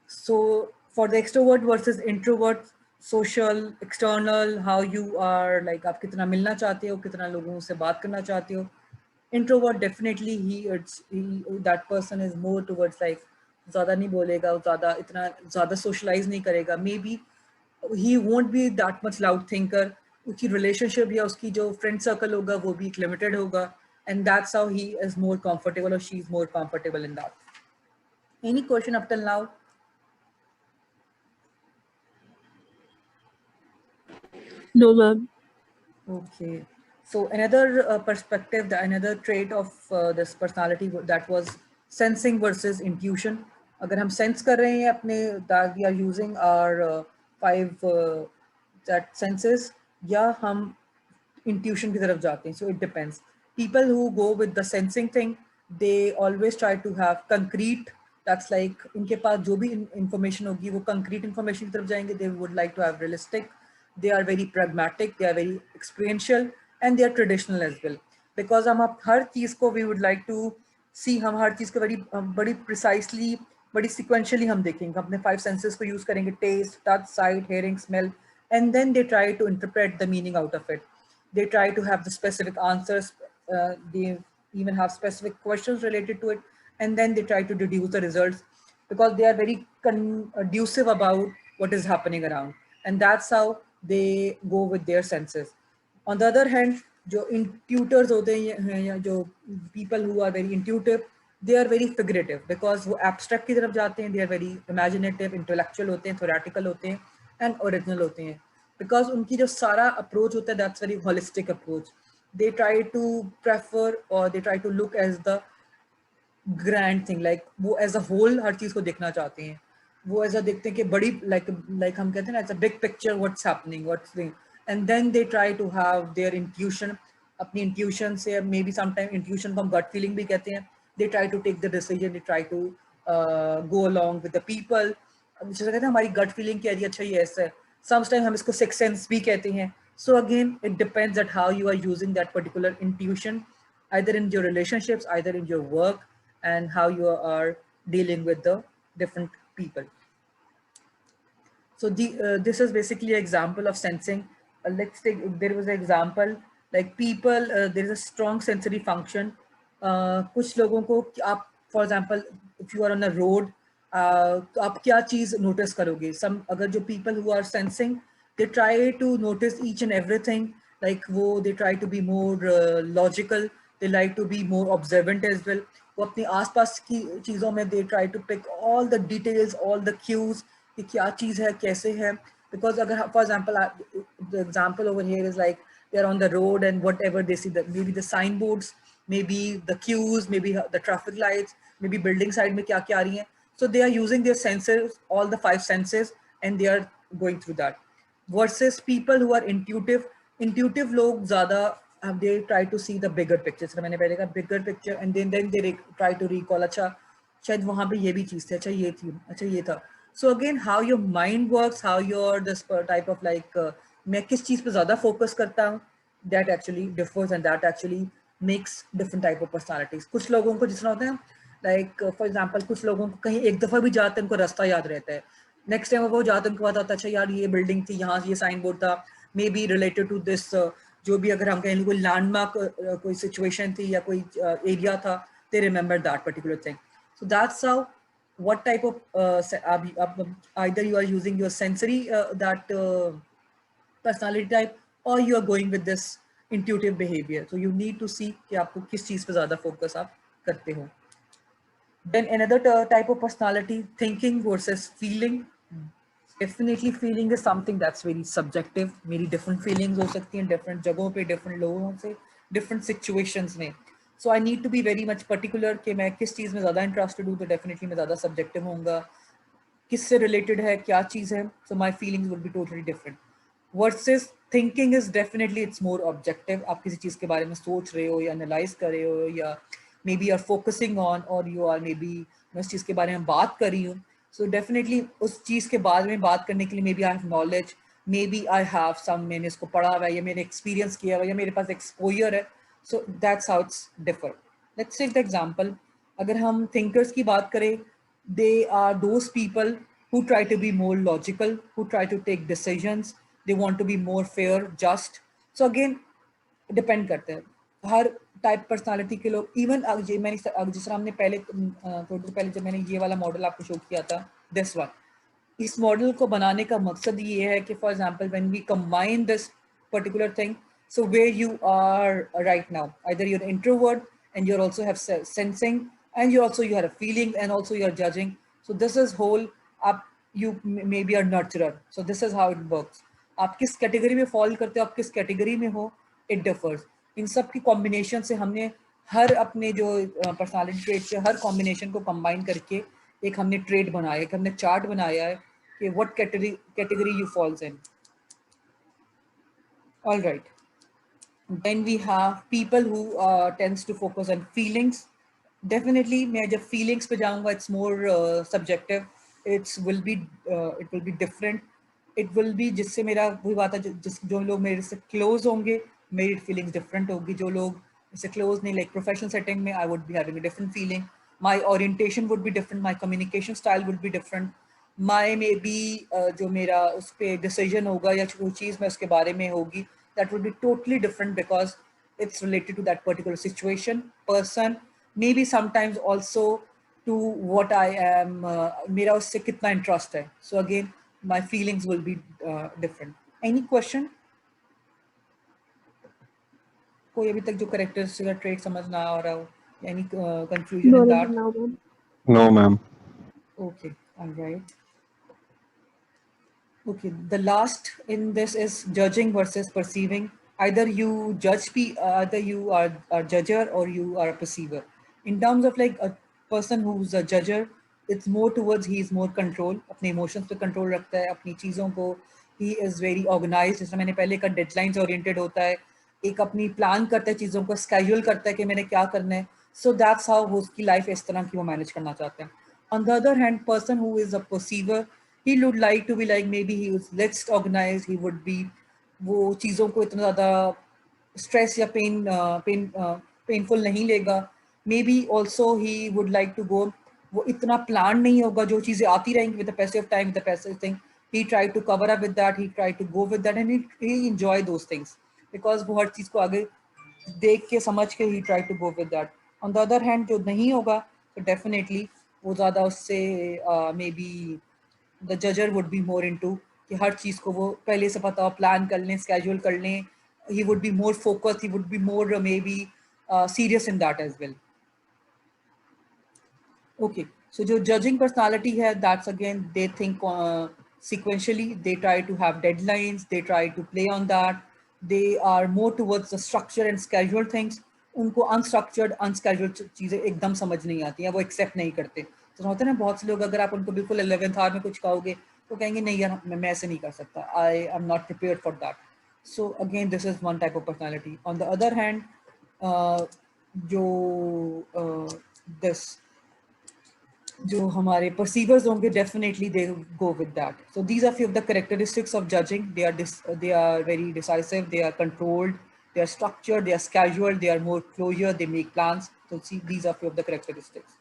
So for the extrovert versus introvert, social, external, how you are, like आप कितना मिलना चाहते हो, कितना लोगों से बात करना चाहते हो. Introvert, definitely that person is more towards like ज़्यादा नहीं बोलेगा, ज़्यादा socialize नहीं करेगा. Maybe he won't be that much loud thinker. उसकी relationship या उसकी जो friend circle होगा वो भी limited होगा, and that's how he is more comfortable or she is more comfortable in that. Any question up till now? No, ma'am. Okay. So another perspective, another trait of this personality, that was sensing versus intuition. अगर हम sense कर रहे हैं अपने, that we are using our 5 that senses, या हम intuition की तरफ जाते हैं. So it depends. People who go with the sensing thing, they always try to have concrete. That's like उनके पास जो भी information होगी वो concrete information की तरफ जाएंगे. They would like to have realistic. They are very pragmatic. They are very experiential, and they are traditional as well. Because हम हर चीज़ को we would like to see, हम हर चीज़ को बड़ी precisely, बड़ी sequentially हम देखेंगे. अपने 5 senses को use करेंगे: taste, touch, sight, hearing, smell, and then they try to interpret the meaning out of it. They try to have the specific answers. They even have specific questions related to it, and then they try to deduce the results, because they are very conducive about what is happening around, and that's how they go with their senses. On the other hand, जो intuitors होते हैं या जो people who are very intuitive, they are very figurative, because वो abstract की तरफ जाते हैं. They are very imaginative, intellectual होते हैं, theoretical होते हैं, and original होते हैं. Because उनकी जो सारा approach होता है, that's very holistic approach. They try to prefer, or they try to look as the grand thing, like वो एज अ होल हर चीज को देखना चाहते हैं, वो ऐसा देखते हैं कि बड़ी लाइक हम कहते हैं ना, it's a big picture, what's happening, what's and then they try to have their intuition, अपनी इंट्यूशन से, मे बी समटाइम इंट्यूशन को हम गट फीलिंग भी कहते हैं, they try to take the decision, they try to go along with the people, जैसे कहते हैं हमारी गट फीलिंग कह रही है अच्छा ये ऐसा है, समटाइम हम इसको सिक्स सेंस भी कहते हैं. So again, it depends at how you are using that particular intuition, either in your relationships, either in your work, and how you are dealing with the different people. So this is basically an example of sensing. Let's take, there was an example like people, there is a strong sensory function. कुछ लोगों को आप, for example, if you are on a road, तो आप क्या चीज़ notice करोगे? Some अगर जो people who are sensing, they try to notice each and everything. Like वो they try to be more logical. They like to be more observant as well. वो अपनी आसपास की चीज़ों में they try to pick all the details, all the cues. कि क्या चीज़ है, कैसे है, because अगर for example the example over here is like they are on the road and whatever they see, that maybe the signboards, maybe the cues, maybe the traffic lights, maybe building side में क्या क्या आ रही हैं, so they are using their senses, all the five senses, and they are going through that. Versus people who are intuitive लोग ज़्यादा they try to see the bigger picture. So मैंने पहले कहा bigger picture, and then they try to recall, अच्छा शायद वहाँ पे ये भी चीज़ थी, अच्छा ये थी, अच्छा ये था. So again, how your mind works, how your this type of like मैं किस चीज़ पे ज़्यादा focus करता हूँ, that actually differs, and that actually makes different type of personalities. कुछ लोगों को जिस तरह होता है, like for example कुछ लोगों को कहीं एक दफ़ा भी जाते हैं उनको रास्ता याद रहता है, next time वो जाते हैं उनको पता होता है अच्छा यार ये building थी, यहाँ ये sign board था, maybe related to this जो भी अगर हम कहें कोई landmark कोई situation थी या कोई area था, they remember that particular thing. So that's how what type of either you are using your sensory that personality type, or you are going with this intuitive behavior. So you need to see कि आपको किस चीज़ पे ज़्यादा focus आप करते हो. Then another type of personality, thinking versus feeling. Definitely feeling is something that's very subjective. मेरी different feelings हो सकती हैं different जगहों पे, different लोगों से, different situations में. So I need to be very much particular कि मैं किस चीज़ में ज़्यादा interested हूँ, तो definitely मैं ज़्यादा subjective होऊंगा. किससे related है, क्या चीज़ है, so my feelings will be totally different. Versus thinking is definitely it's more objective. आप किसी चीज़ के बारे में सोच रहे हो या analyze कर रहे हो या maybe you are focusing on, or you are maybe मैं उस चीज़ के बारे में बात कर रही हूँ. So definitely उस चीज़ के बारे में बात करने के लिए maybe I have knowledge, maybe I have some, मैंने इसको पढ़ा हुआ है या मैंने experience किया हुआ है या मेरे पास exposure है. So that's how it's differ. Let's take the example. अगर हम thinkers की बात करें, they are those people who try to be more logical, who try to take decisions. They want to be more fair, just. So again, depend करते हैं. हर type personality के लोग, even मैंने जिस तरह हमने पहले थोड़ी देर पहले जब मैंने ये वाला मॉडल आपको शो किया था, दिस वन, इस मॉडल को बनाने का मकसद ये है कि for example when we combine this particular thing, so where you are right now, either you're introvert and you also have sensing, and you are a feeling, and also you're judging. So this is whole up, you maybe are nurturer. So this is how it works. आप किस category में fall करते हो, आप किस category में हो, it differs. इन सब की कॉम्बिनेशन से हमने हर अपने जो पर्सनालिटी ट्रेट से हर कॉम्बिनेशन को कंबाइन करके एक हमने ट्रेट बनाया है, एक हमने चार्ट बनाया है कि what category you falls in. All right. Then we have people who tends to focus on feelings. Definitely मैं जब feelings पे जाऊँगा, it's more subjective. It will be different. It will be जिससे मेरा वही बात है, जो लोग मेरे से close होंगे, मेरी feelings different होगी. जो लोग इससे close नहीं, like professional setting में, I would be having a different feeling. My orientation would be different. My communication style would be different. My maybe जो मेरा उस पे decision होगा या कोई चीज़ मैं उसके बारे में होगी, that would be totally different because it's related to that particular situation, person, maybe sometimes also to what I am, मेरा उससे कितना interest है. So again, my feelings will be different. Any question? कोई अभी तक जो characteristic या trait समझ ना आ रहा हो? Any confusion in that? No, ma'am. No, ma'am. Okay, all right. Okay, the last in this is judging versus perceiving. Either you judge, either you are a judger or you are a perceiver. In terms of like person who's a judger, it's more towards he is more control, अपने emotions पे control रखता है, अपनी चीज़ों को he is very organized, जैसे मैंने पहले कहा deadlines oriented होता है, एक अपनी plan करता है चीज़ों को, schedule करता है कि मैंने क्या करना है, so that's how वो उसकी life इस तरह की वो manage करना चाहते हैं. On the other hand, person who is a perceiver, he would like to be like maybe he was less organized, he would be वो चीज़ों को इतना ज़्यादा stress या painful नहीं लेगा. Maybe also he would like to go, वो इतना plan नहीं होगा, जो चीज़ें आती रहेंगी with the passage of time, with the passage thing. He tried to cover up with that, he tried to go with that, and he enjoy those things because वो हर चीज़ को आगे देख के समझ के he tried to go with that. On the other hand, जो नहीं होगा, so definitely वो ज़्यादा उससे maybe the judger would be more into कि हर चीज़ को वो पहले से पता हो, प्लान कर लें, schedule कर लें. He would be more focused, he would be more maybe serious in that as well. Okay, so जो judging personality है, that's again they think sequentially, they try to have deadlines, they try to play on that, they are more towards the structure and schedule things. उनको unstructured, unscheduled चीज़ें एकदम समझ नहीं आती हैं, वो accept नहीं करते. तो होता है ना बहुत से लोग अगर आप उनको बिल्कुल 11th hour में कुछ कहोगे तो कहेंगे नहीं यार मैं ऐसे नहीं कर सकता, I am not prepared for that. So again, this is one type of personality. On the other hand, जो हमारे perceivers होंगे, definitely they go with that. So these are few of the characteristics of judging. They are very decisive, they are controlled, they are structured, they are scheduled, they are more closure, they make plans. So see, these are few of the characteristics.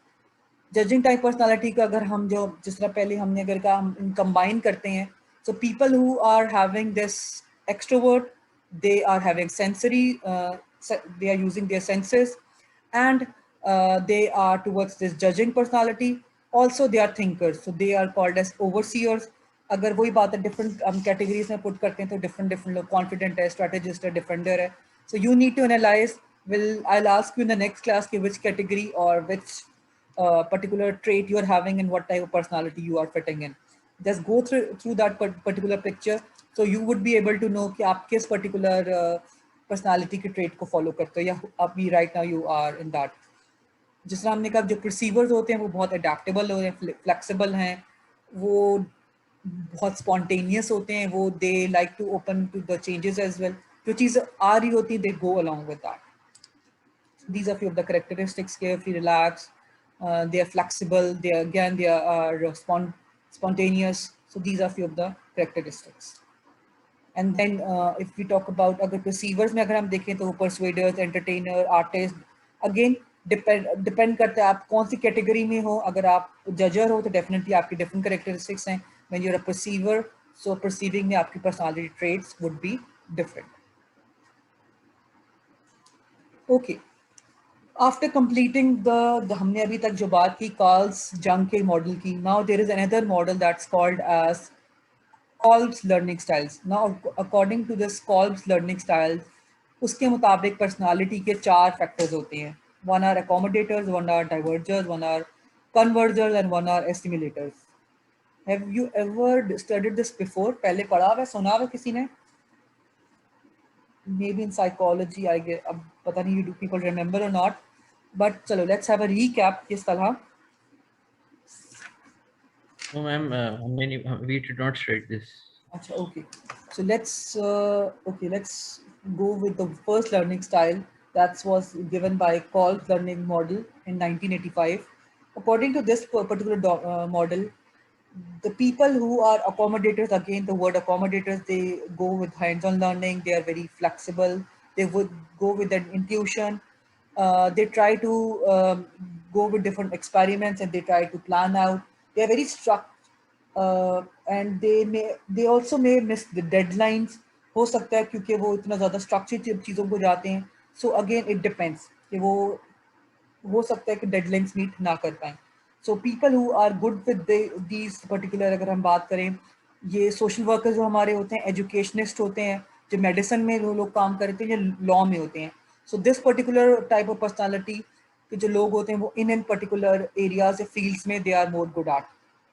Judging type personality का अगर हम जो जिस तरह पहले हमने अगर का हम combine करते हैं, so people who are having this extrovert, they are having sensory, they are using their senses, and they are towards this judging personality. Also they are thinkers, so they are called as overseers. अगर वही बात है different categories में put करते हैं तो different लोग confident है, strategist है, defender है. So you need to analyze. I'll ask you in the next class कि which category or which particular trait you are having and what type of personality you are fitting in. Just go through that particular picture, so you would be able to know कि आप किस particular personality के trait को follow करते हो या अभी right now you are in that. जिस तरह हमने कहा जो perceivers होते हैं वो बहुत adaptable होते हैं, flexible हैं, वो बहुत spontaneous होते हैं, वो they like to open to the changes as well. जो चीज़ आ रही होती है they go along with that. These are few of the characteristics: carefree, relaxed, they are flexible, they are spontaneous. So these are few of the characteristics. And then if we talk about अगर perceivers में अगर हम देखें तो persuaders, entertainer, artist, again depend करता है आप कौन सी category में हो. अगर आप judger हो तो definitely आपकी different characteristics हैं. When you're a perceiver, so perceiving में आपकी personality traits would be different. Okay. After completing the हमने अभी तक जो बात की Carl's Jung के model की, now there is another model that's called as Kolb's learning styles. Now according to this Kolb's learning styles, उसके मुताबिक personality के 4 factors होते हैं. One are accommodators, one are divergers, one are convergers, and one are assimilators. Have you ever studied this before? पहले पढ़ा हुआ सुना हुआ किसी ने? Maybe in psychology, I get, अब पता नहीं do people remember or not. But चलो let's have a recap किस तरह. No, ma'am, we did not study this. Achha, okay. So let's go with the first learning style that was given by Kolb's learning model in 1985. According to this particular model, the people who are accommodators, again the word accommodators, they go with hands-on learning, they are very flexible, they would go with an intuition, they try to go with different experiments and they try to plan out, they are very and they also may miss the deadlines. हो सकता है क्योंकि वो इतना ज़्यादा structured चीज़ों को जाते हैं. So again it depends कि वो हो सकता है कि deadlines meet ना कर पाएं. So people who are good with these particular, अगर हम बात करें, ये social workers जो हमारे होते हैं, educationist होते हैं, जो medicine में वो लोग काम करते हैं, जो law में होते हैं. So this particular type of personality के जो लोग होते हैं वो in particular areas या fields में they are more good at.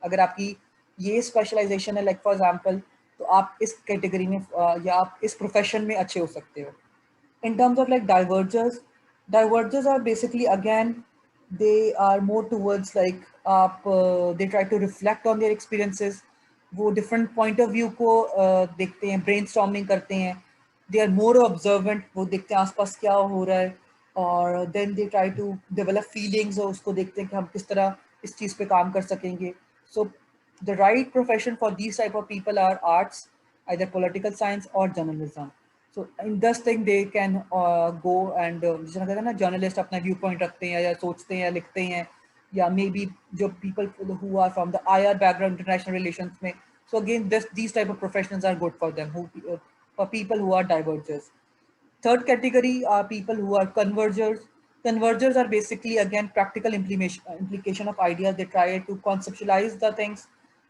अगर आपकी ये specialization है, like for example, तो आप इस category में या आप इस profession में अच्छे हो सकते हो. In terms of like divergers are basically again they are more towards like they try to reflect on their experiences. वो different point of view को देखते हैं, brainstorming करते हैं. They are more observant. वो देखते हैं आसपास क्या हो रहा है, और then they try to develop feelings, और उसको देखते हैं कि हम किस तरह इस चीज़ पे काम कर सकेंगे. So the right profession for these type of people are arts, either political science or journalism. So in this thing they can go and जिसे कहते हैं ना, journalist अपना व्यू पॉइंट रखते हैं या सोचते हैं या लिखते हैं, या मे बी जो people who are from the IR background, international relations में. So again these type of professions are good for them, who for people who are divergers. Third category are people who are convergers. Convergers are basically again practical implication of ideas. They try to conceptualize the things.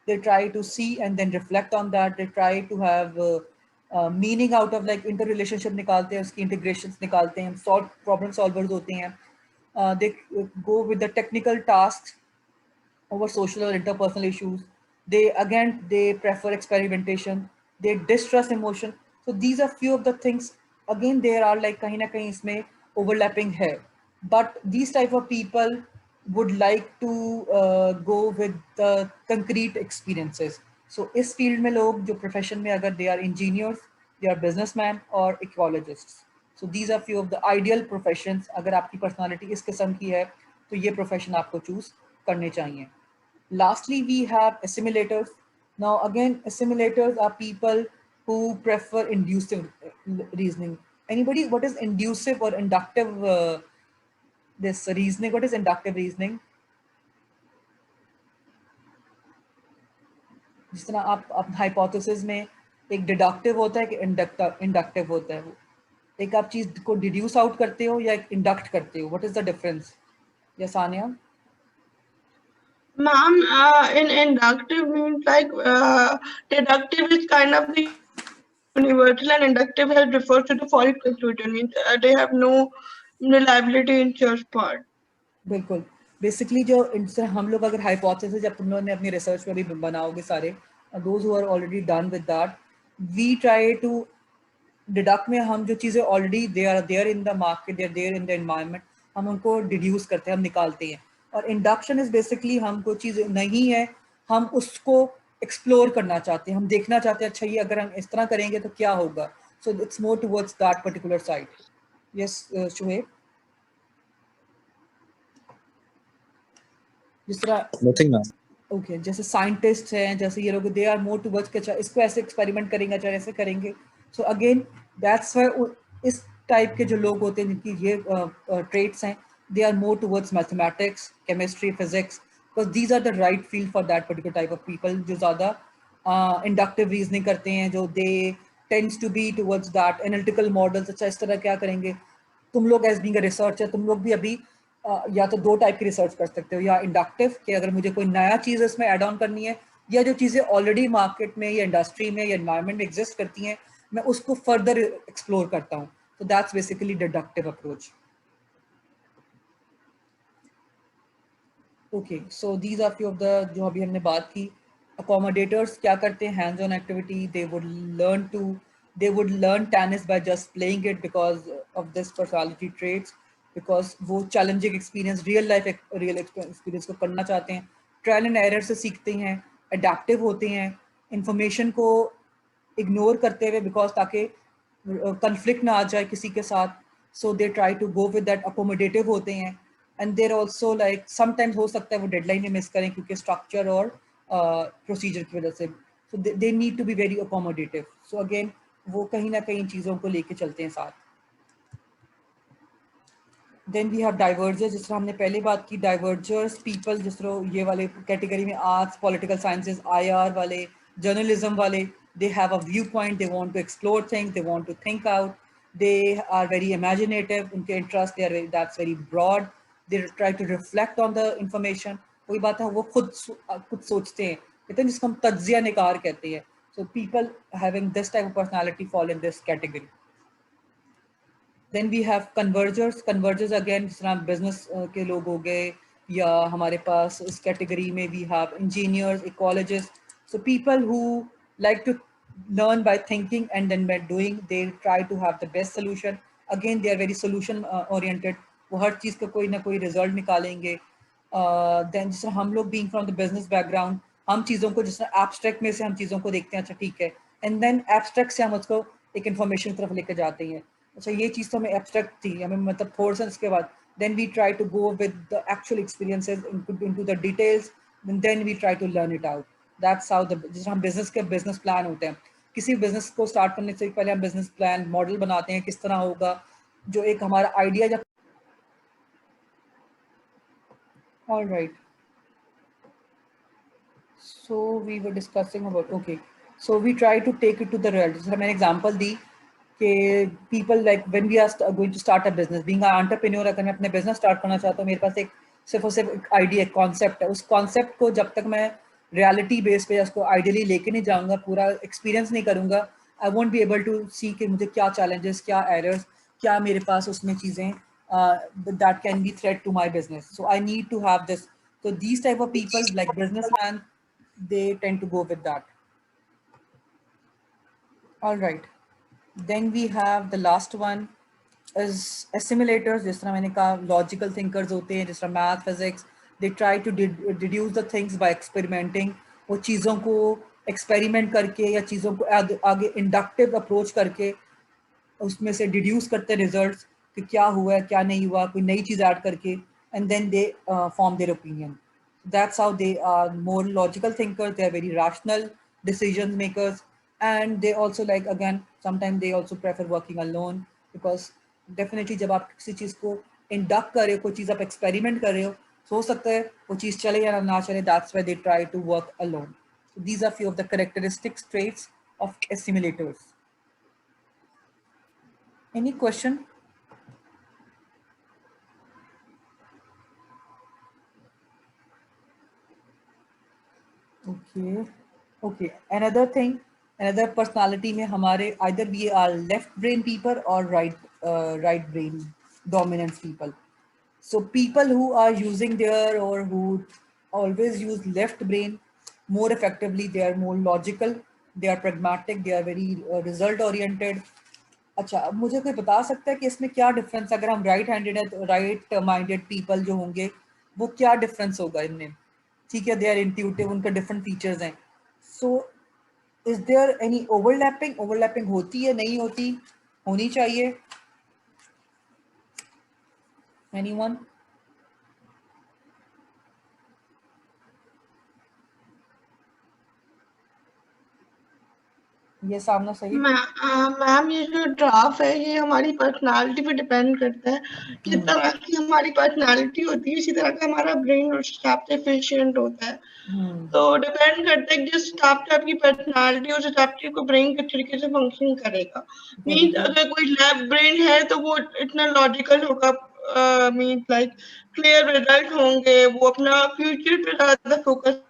They try to see and then reflect on that. They try to have meaning out of like interrelationship निकालते हैं, उसकी integrations निकालते हैं, solve problem solvers होते हैं. They go with the technical tasks over social or interpersonal issues. They prefer experimentation. They distrust emotion. So these are few of the things. Again, there are like कहीं ना कहीं इसमें overlapping है. But these type of people would like to go with the concrete experiences. So इस field में लोग जो profession में अगर they are engineers, they are businessmen or ecologists. So these are few of the ideal professions. अगर आपकी personality इस किस्म की है तो ये profession आपको choose करने चाहिए. Lastly, we have assimilators. Now, again, assimilators are people who prefer inductive reasoning. Anybody, what is inducive or inductive this reasoning? What is inductive reasoning? जिस तरह आप hypothesis में एक deductive होता है कि inductive होता है. एक आप चीज को deduce out करते हो या एक induct करते हो. What is the difference? Yes, Anya? Ma'am, in inductive means like deductive is kind of the universal, and inductive has refers to the false conclusion, means they have no reliability in such part. बिल्कुल. Basically जो इनसे हम लोग अगर hypothesis जब तुम लोगों ने अपनी रिसर्च में भी बनाओगे सारे, those who are already done with that, we try to deduct में हम जो चीज़ें already they are there in the market, they are there in the environment, हम उनको डिड्यूस करते हैं, हम निकालते हैं. और इंडक्शन इज बेसिकली हम कोई चीज़ नहीं है, हम उसको एक्सप्लोर करना चाहते हैं, हम देखना चाहते हैं अच्छा ये अगर हम इस तरह करेंगे तो क्या होगा. So it's more towards that particular side. Yes Shoaib. जिस तरह Nothing, ma'am. ओके जैसे साइंटिस्ट हैं, जैसे ये लोग दे आर मोर टुवर्ड्स के अच्छा इसको ऐसे एक्सपेरिमेंट करेंगे, अच्छा ऐसे करेंगे. सो अगेन दैट्स व्हाई इस टाइप के जो लोग होते हैं जिनकी ये ट्रेट्स हैं, they are more towards mathematics, chemistry, physics, because these are the right field for that particular type of people जो ज़्यादा इंडक्टिव रीजनिंग करते हैं, जो they tends to be towards that analytical models. अच्छा इस तरह क्या करेंगे तुम लोग एज बीइंग अ रिसर्चर, तुम लोग भी अभी या तो दो टाइप की रिसर्च कर सकते हो, या इंडक्टिव कि अगर मुझे कोई नया चीज़ इसमें ऐड ऑन करनी है, या जो चीज़ें ऑलरेडी मार्केट में या इंडस्ट्री में या एनवायरनमेंट में एग्जिस्ट करती हैं मैं उसको फर्दर एक्सप्लोर करता हूँ. तो that's basically deductive approach. Okay so these are few of the जो अभी हमने बात की. अकोमोडेटर्स क्या करते हैं, hands on activity. they would learn tennis by just playing it because of this personality traits, because वो चैलेंजिंग एक्सपीरियंस, रियल एक्सपीरियंस को करना चाहते हैं, ट्रायल एंड एरर से सीखते हैं, अडेप्टिव होते हैं, इंफॉर्मेशन को इग्नोर करते हुए बिकॉज ताकि कन्फ्लिक्ट ना आ जाए किसी के साथ. So they try to go with that, accommodative होते हैं. And there also like sometimes हो सकता है वो डेडलाइन मिस करें क्योंकि स्ट्रक्चर और प्रोसीजर की वजह से. So they need to be very accommodative. So again वो कहीं ना कहीं चीज़ों को लेके चलते हैं साथ. देन वी हैव डाइवर्जर्स, जिस तरह हमने पहले बात की. डाइवर्जर्स पीपल जिस तरह ये वाले कैटेगरी में आर्ट्स, पॉलिटिकल साइंसेज, IR वाले, जर्नलिज्म वाले, they have a viewpoint, they want to explore things, they want to think out, they are very imaginative, उनके interest they are very, that's very broad, they try to reflect on the information. वही बात है वो खुद सोचते हैं, कहते हैं जिसको हम तज्जिया निकार कहते हैं. So people having this type of personality fall in this category. Then we have convergers. Convergers again जिस तरह business के लोग हो गए, या हमारे पास इस category में we have engineers, ecologists. So people who like to learn by thinking and then by doing, they try to have the best solution. Again, they are very solution oriented. वो हर चीज़ का कोई ना कोई रिजल्ट निकालेंगे। Then जिस तरह हम लोग being from the business background, हम चीज़ों को जिस तरह एब्स्ट्रैक्ट में से हम चीज़ों को देखते हैं, अच्छा ठीक है, एंड देन एब्स्ट्रैक्ट से हम उसको एक इन्फॉर्मेशन की तरफ लेकर जाते हैं। अच्छा ये चीज़ तो हमें एब्स्ट्रैक्ट थी, हमें मतलब थोड़ा सा इसके बाद then we try to go with the actual experiences into the details, and then we try to learn it out. That's how the जिस हम बिजनेस के बिजनेस प्लान होते हैं, किसी बिजनेस को स्टार्ट करने से पहले हम बिजनेस प्लान मॉडल बनाते हैं, किस तरह होगा, जो एक हमारा आइडिया जब all right, so we were discussing about okay, so we try to take it to the real. जैसे मैंने एग्जांपल दी कि people like when we are going to start a business, being an entrepreneur, अगर मैं अपने business start करना चाहता हूँ, मेरे पास एक सिर्फ और सिर्फ एक आइडिया, एक कॉन्सेप्ट है, उस कॉन्सेप्ट को जब तक मैं रियलिटी बेस पे उसको आइडियली लेके नहीं जाऊंगा, पूरा एक्सपीरियंस नहीं करूंगा, I won't be able to see कि मुझे क्या चैलेंजेस, क्या एरर्स, क्या मेरे पास उसमें चीज़ें that can be threat to my business. So I need to have this. So these type of people like businessmen, they tend to go with that. All right. Then we have the last one is assimilators. जिस तरह मैंने कहा logical thinkers होते हैं, जिस तरह math, physics, they try to deduce the things by experimenting. वो चीज़ों को experiment करके या चीज़ों को आगे inductive approach करके उसमें से deduce करते results कि क्या हुआ है, क्या नहीं हुआ, कोई नई चीज़ add करके, and then they form their opinion. That's how they are more logical thinkers. They are very rational decision makers, and they also like again sometimes they also prefer working alone because definitely जब आप किसी चीज़ को induct कर रहे हो, कोई चीज़ आप experiment कर रहे हो, हो सकता है वो चीज़ चले या ना चले. That's why they try to work alone. So these are few of the characteristics traits of assimilators. Any question? Okay. Another thing, another personality में हमारे either we are left brain people or right brain dominance people. So people who are using their or who always use left brain more effectively, they are more logical, they are pragmatic, they are very result oriented. अच्छा, अब मुझे कोई बता सकता है कि इसमें क्या डिफरेंस, अगर हम राइट हैंडेड है तो राइट माइंडेड पीपल जो होंगे वो क्या डिफरेंस होगा इनमें? ठीक है, दे आर इंट्यूटिव, उनका डिफरेंट फीचर्स हैं. So is there any overlapping होती है, नहीं होती, होनी चाहिए? एनीवन? ये सामना सही? मैम ये जो ड्राफ्ट है ये हमारी पर्सनालिटी पे डिपेंड करता है. किस तरह की हमारी पर्सनालिटी होती है इसी तरह का हमारा ब्रेन उस हिसाब से एफिशिएंट होता है. तो डिपेंड करता है कि जिस हिसाब से आपकी पर्सनालिटी उस हिसाब से आपको ब्रेन किस तरीके से फंक्शन करेगा. मीन्स अगर कोई लेफ्ट ब्रेन है तो वो इतना लॉजिकल होगा, मीन्स लाइक क्लियर रिजल्ट होंगे, वो अपना फ्यूचर पे ज्यादा फोकस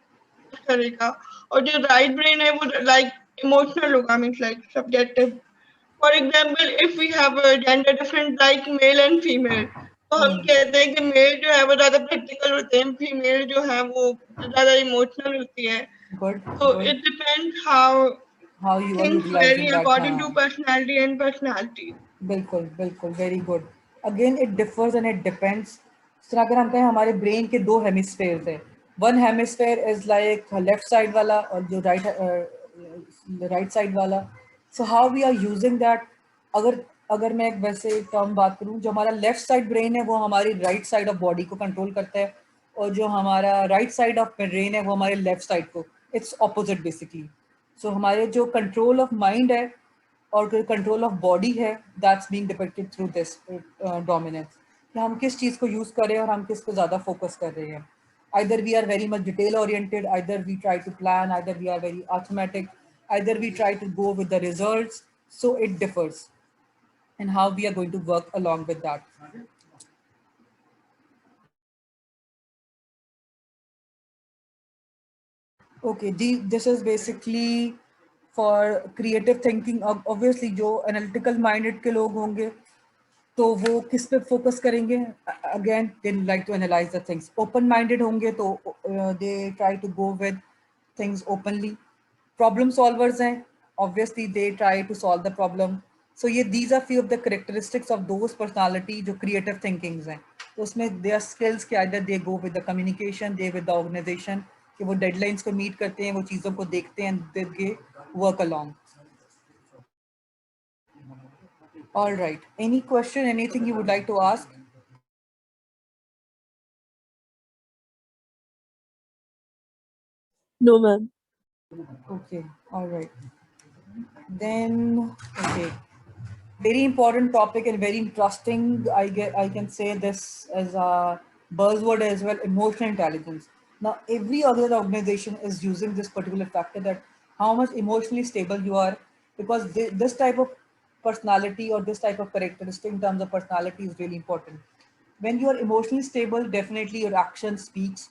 करेगा. और जो राइट ब्रेन है वो लाइक emotional होगा, means like subjective. For example, if we have a gender different like male and female, तो हम कहते हैं कि मेल जो है वो ज्यादा प्रैक्टिकल होते हैं, फीमेल जो है वो ज्यादा इमोशनल होती है. So it depends how you are things utilizing vary that. according to personality and personality. बिल्कुल very good. Again it differs and it depends. तो अगर हम कहें हमारे ब्रेन के दो हेमिस्फेयर्स हैं, one hemisphere is like left side वाला और जो राइट साइड वाला. So how we are using that. अगर मैं एक वैसे टर्म बात करूं, जो हमारा लेफ्ट साइड ब्रेन है वो हमारी राइट साइड ऑफ बॉडी को कंट्रोल करता है, और जो हमारा राइट साइड ऑफ ब्रेन है वो हमारे लेफ्ट साइड को, इट्स ऑपोजिट बेसिकली. सो हमारे जो कंट्रोल ऑफ माइंड है और कंट्रोल ऑफ बॉडी है, that's being depicted through this dominance, कि हम किस चीज़ को यूज़ कर रहे हैं और हम किस को ज़्यादा फोकस कर रहे हैं. either we are very much detail oriented, either we try to plan, either we are very automatic, either we try to go with the results. So it differs, and how we are going to work along with that. Okay, this is basically for creative thinking. Obviously जो analytical minded के लोग होंगे तो वो किस पे focus करेंगे? Again they like to analyze the things. Open minded होंगे तो they try to go with things openly. Problem solvers हैं, obviously they try to solve the problem. So ये these are few of the characteristics of those personality जो creative thinkings हैं. तो उसमें their skills के either they go with the communication, they with the organization, कि वो deadlines को meet करते हैं, वो चीज़ों को देखते हैं, and they work along. All right. Any question, anything you would like to ask? No, ma'am. Okay. All right. Then, okay. Very important topic and very interesting. I can say this as a buzzword as well, emotional intelligence. Now, every other organization is using this particular factor, that how much emotionally stable you are, because this type of personality or this type of characteristic in terms of personality is really important. When you are emotionally stable, definitely your action speaks.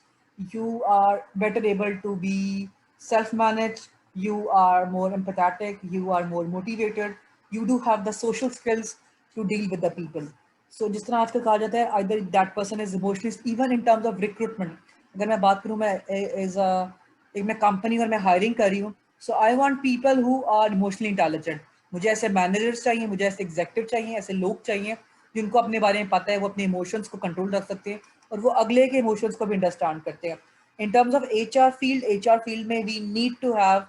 You are better able to be self-managed. You are more empathetic. You are more motivated. You do have the social skills to deal with the people. So जिस तरह आजकल कहा जाता है, either that person is emotionally, even in terms of recruitment. अगर मैं बात करूँ, मैं as a एक मैं कंपनी और मैं हायरिंग कर रही हूँ, so I want people who are emotionally intelligent. मुझे ऐसे मैनेजर्स चाहिए, मुझे ऐसे एग्जीक्यूटिव चाहिए, ऐसे लोग चाहिए जिनको अपने बारे में पता है, वो अपने इमोशंस को कंट्रोल रख सकते हैं और वो अगले के इमोशंस को भी अंडरस्टैंड करते हैं. In terms of HR field में we need to have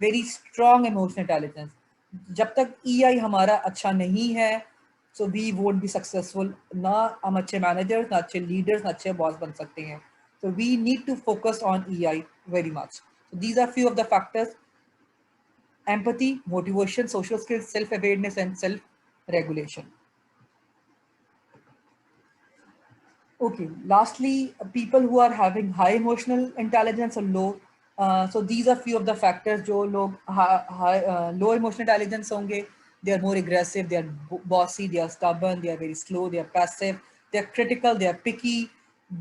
very strong emotional intelligence. जब तक ईआई हमारा अच्छा नहीं है, so we won't be successful. ना हम अच्छे मैनेजर्स, ना अच्छे लीडर्स, ना अच्छे बॉस बन सकते हैं. So we need to focus on EI very much. So these are few of the factors: empathy, motivation, social skills, self-awareness, and self-regulation. Okay, lastly, people who are having high emotional intelligence or low. So these are few of the factors. जो लोग low emotional intelligence होंगे, they are more aggressive, they are bossy, they are stubborn, they are very slow, they are passive, they are critical, they are picky,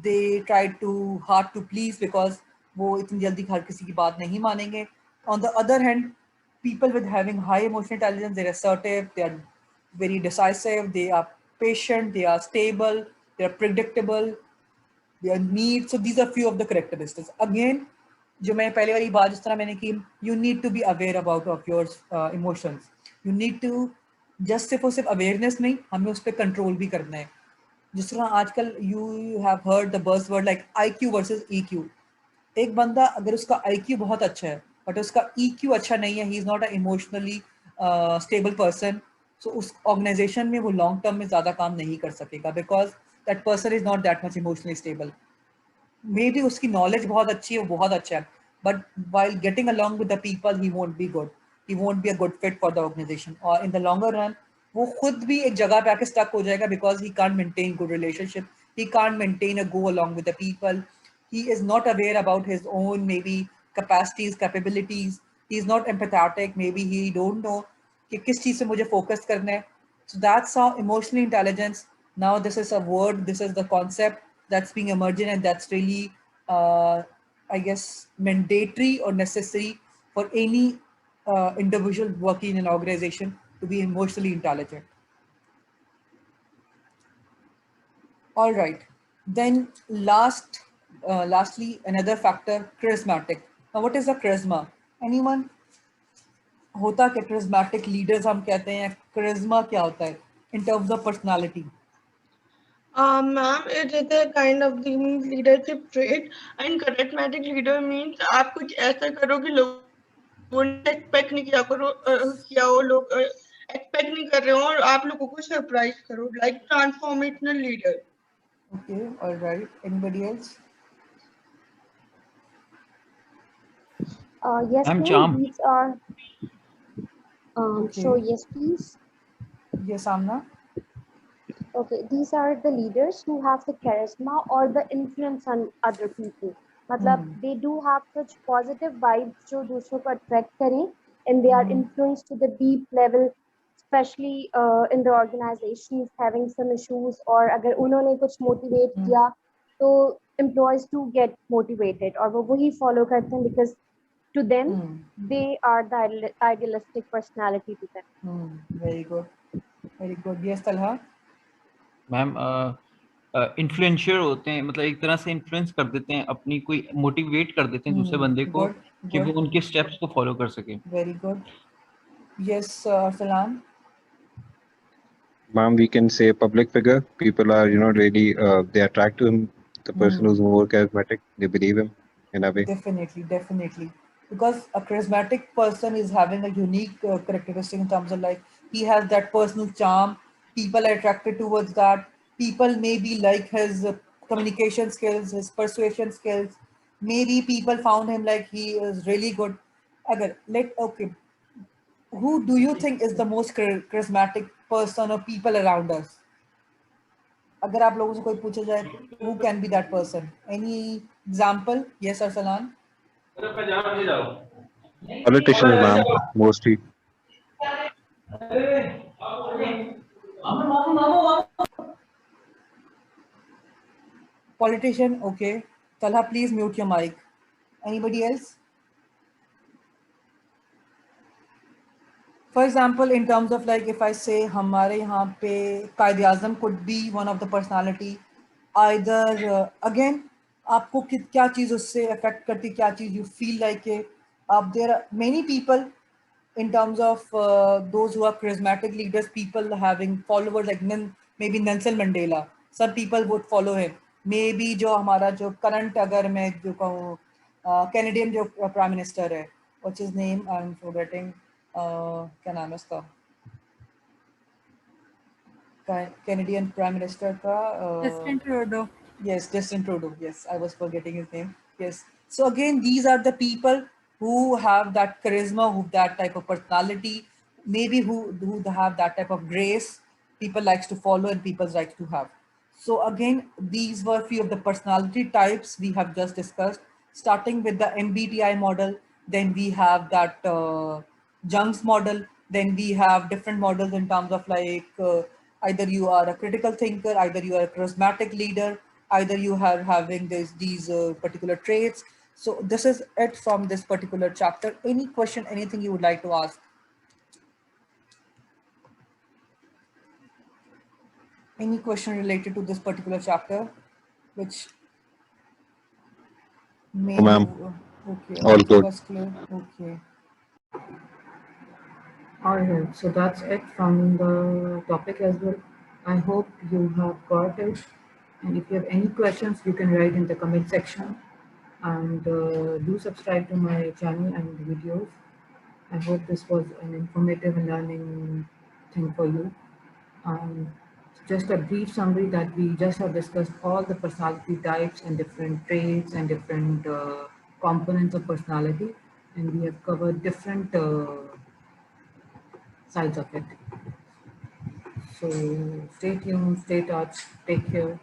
they try to hard to please because वो इतनी जल्दी हर किसी की बात नहीं मानेंगे. On the other hand, people with having high emotional intelligence, they're assertive, they are very decisive, they are patient, they are stable, they are predictable, they are neat. So these are few of the characteristics. Again, जो मैं पहले वाली बात जिस तरह मैंने की, you need to be aware about of your emotions. You need to just सिर्फ awareness नहीं, हमें उस पर control भी करना है. जिस तरह आजकल you have heard the buzzword like IQ versus EQ. एक बंदा अगर उसका IQ बहुत अच्छा है बट उसका EQ अच्छा नहीं है, he is not an emotionally stable person, so उस organization में वो long term में ज़्यादा काम नहीं कर सकेगा because that person is not that much emotionally stable. Maybe उसकी knowledge बहुत अच्छी है, वो बहुत अच्छा है, but while getting along with the people he won't be good. He won't be a good fit for the organization. और in the longer run वो खुद भी एक जगह पे आके stuck हो जाएगा because he can't maintain good relationship. He can't maintain a go along with the people. He is not aware about his own maybe capacities, capabilities. He is not empathetic. Maybe he don't know कि किस चीज़ से मुझे focus करना है. So that's how emotional intelligence. Now this is a word. This is the concept that's being emergent, and that's really, I guess, mandatory or necessary for any individual working in an organization to be emotionally intelligent. All right. Then lastly, another factor, charismatic. Now, what is a charisma? Anyone? होता क्या charismatic leaders हम कहते हैं, charisma क्या होता है in terms of personality? Ma'am, it is a kind of the leadership trait, and charismatic leader means आप कुछ ऐसा करो कि लोगों ने expect नहीं किया हो, लोग expect नहीं कर रहे हो और आप लोगों को surprise करो, like transformational leader. Okay, all right. Anybody else? Yes, I'm ma'am. Charm. These are. Okay. So yes, please. Yes, Amna. Okay, these are the leaders who have the charisma or the influence on other people. मतलब they do have such positive vibes जो दूसरों को attract करें, and they are influenced to the deep level, especially in the organizations having some issues, or अगर उन्होंने कुछ motivate किया तो employees do get motivated और वो वही follow करते हैं because to them they are the idealistic personality to them. Very good. Very good. Yes, Talha. Ma'am influencer होते हैं, मतलब एक तरह से इन्फ्लुएंस कर देते हैं, अपनी कोई मोटिवेट कर देते हैं दूसरे बंदे को कि वो उनके स्टेप्स को फॉलो कर सके. Very good. Yes, Salam. Ma'am, we can say public figure. People are, really, they attract to him. The person who's more charismatic, they believe him in a way. Definitely, definitely. Because a charismatic person is having a unique characteristic in terms of like he has that personal charm. People are attracted towards that. People maybe like his communication skills, his persuasion skills. Maybe people found him like he is really good. Okay, who do you think is the most charismatic person or people around us? अगर आप लोगों से कोई पूछा जाए, who can be that person? Any example? Yes, Arsalan? Politicians, ma'am, mostly. Politician, okay. Talha, please mute your mic. Anybody else? For example, in terms of like if I say हमारे यहाँ पे कायद आज़म could be one of the personality. Either again आपको क्या चीज़ उससे affect करती, क्या चीज़ you feel like there are many people in terms of those who are charismatic leaders, people having followers like maybe Nelson Mandela. Some people would follow him. Maybe जो हमारा जो current अगर मैं जो कहूँ Canadian जो prime minister है, what's his name? I'm forgetting. क्या नाम है उसका? Canadian Prime Minister का Justin Trudeau. Yes, Justin Trudeau. Yes, I was forgetting his name. Yes. So again, these are the people who have that charisma, who have that type of personality, maybe who have that type of grace. People likes to follow and people likes to have. So again, these were few of the personality types we have just discussed, starting with the MBTI model. Then we have that Jung's model. Then we have different models in terms of like either you are a critical thinker, either you are a charismatic leader, either you are having these particular traits. So this is it from this particular chapter. Any question, anything you would like to ask? Any question related to this particular chapter, which Oh, ma'am, okay, all everything good. was clear. Okay. All right, so that's it from the topic as well. I hope you have got it. And if you have any questions, you can write in the comment section. And do subscribe to my channel and videos. I hope this was an informative and learning thing for you. Just a brief summary that we just have discussed all the personality types and different traits and different components of personality. And we have covered different sides of it. So stay tuned, stay touched, take care.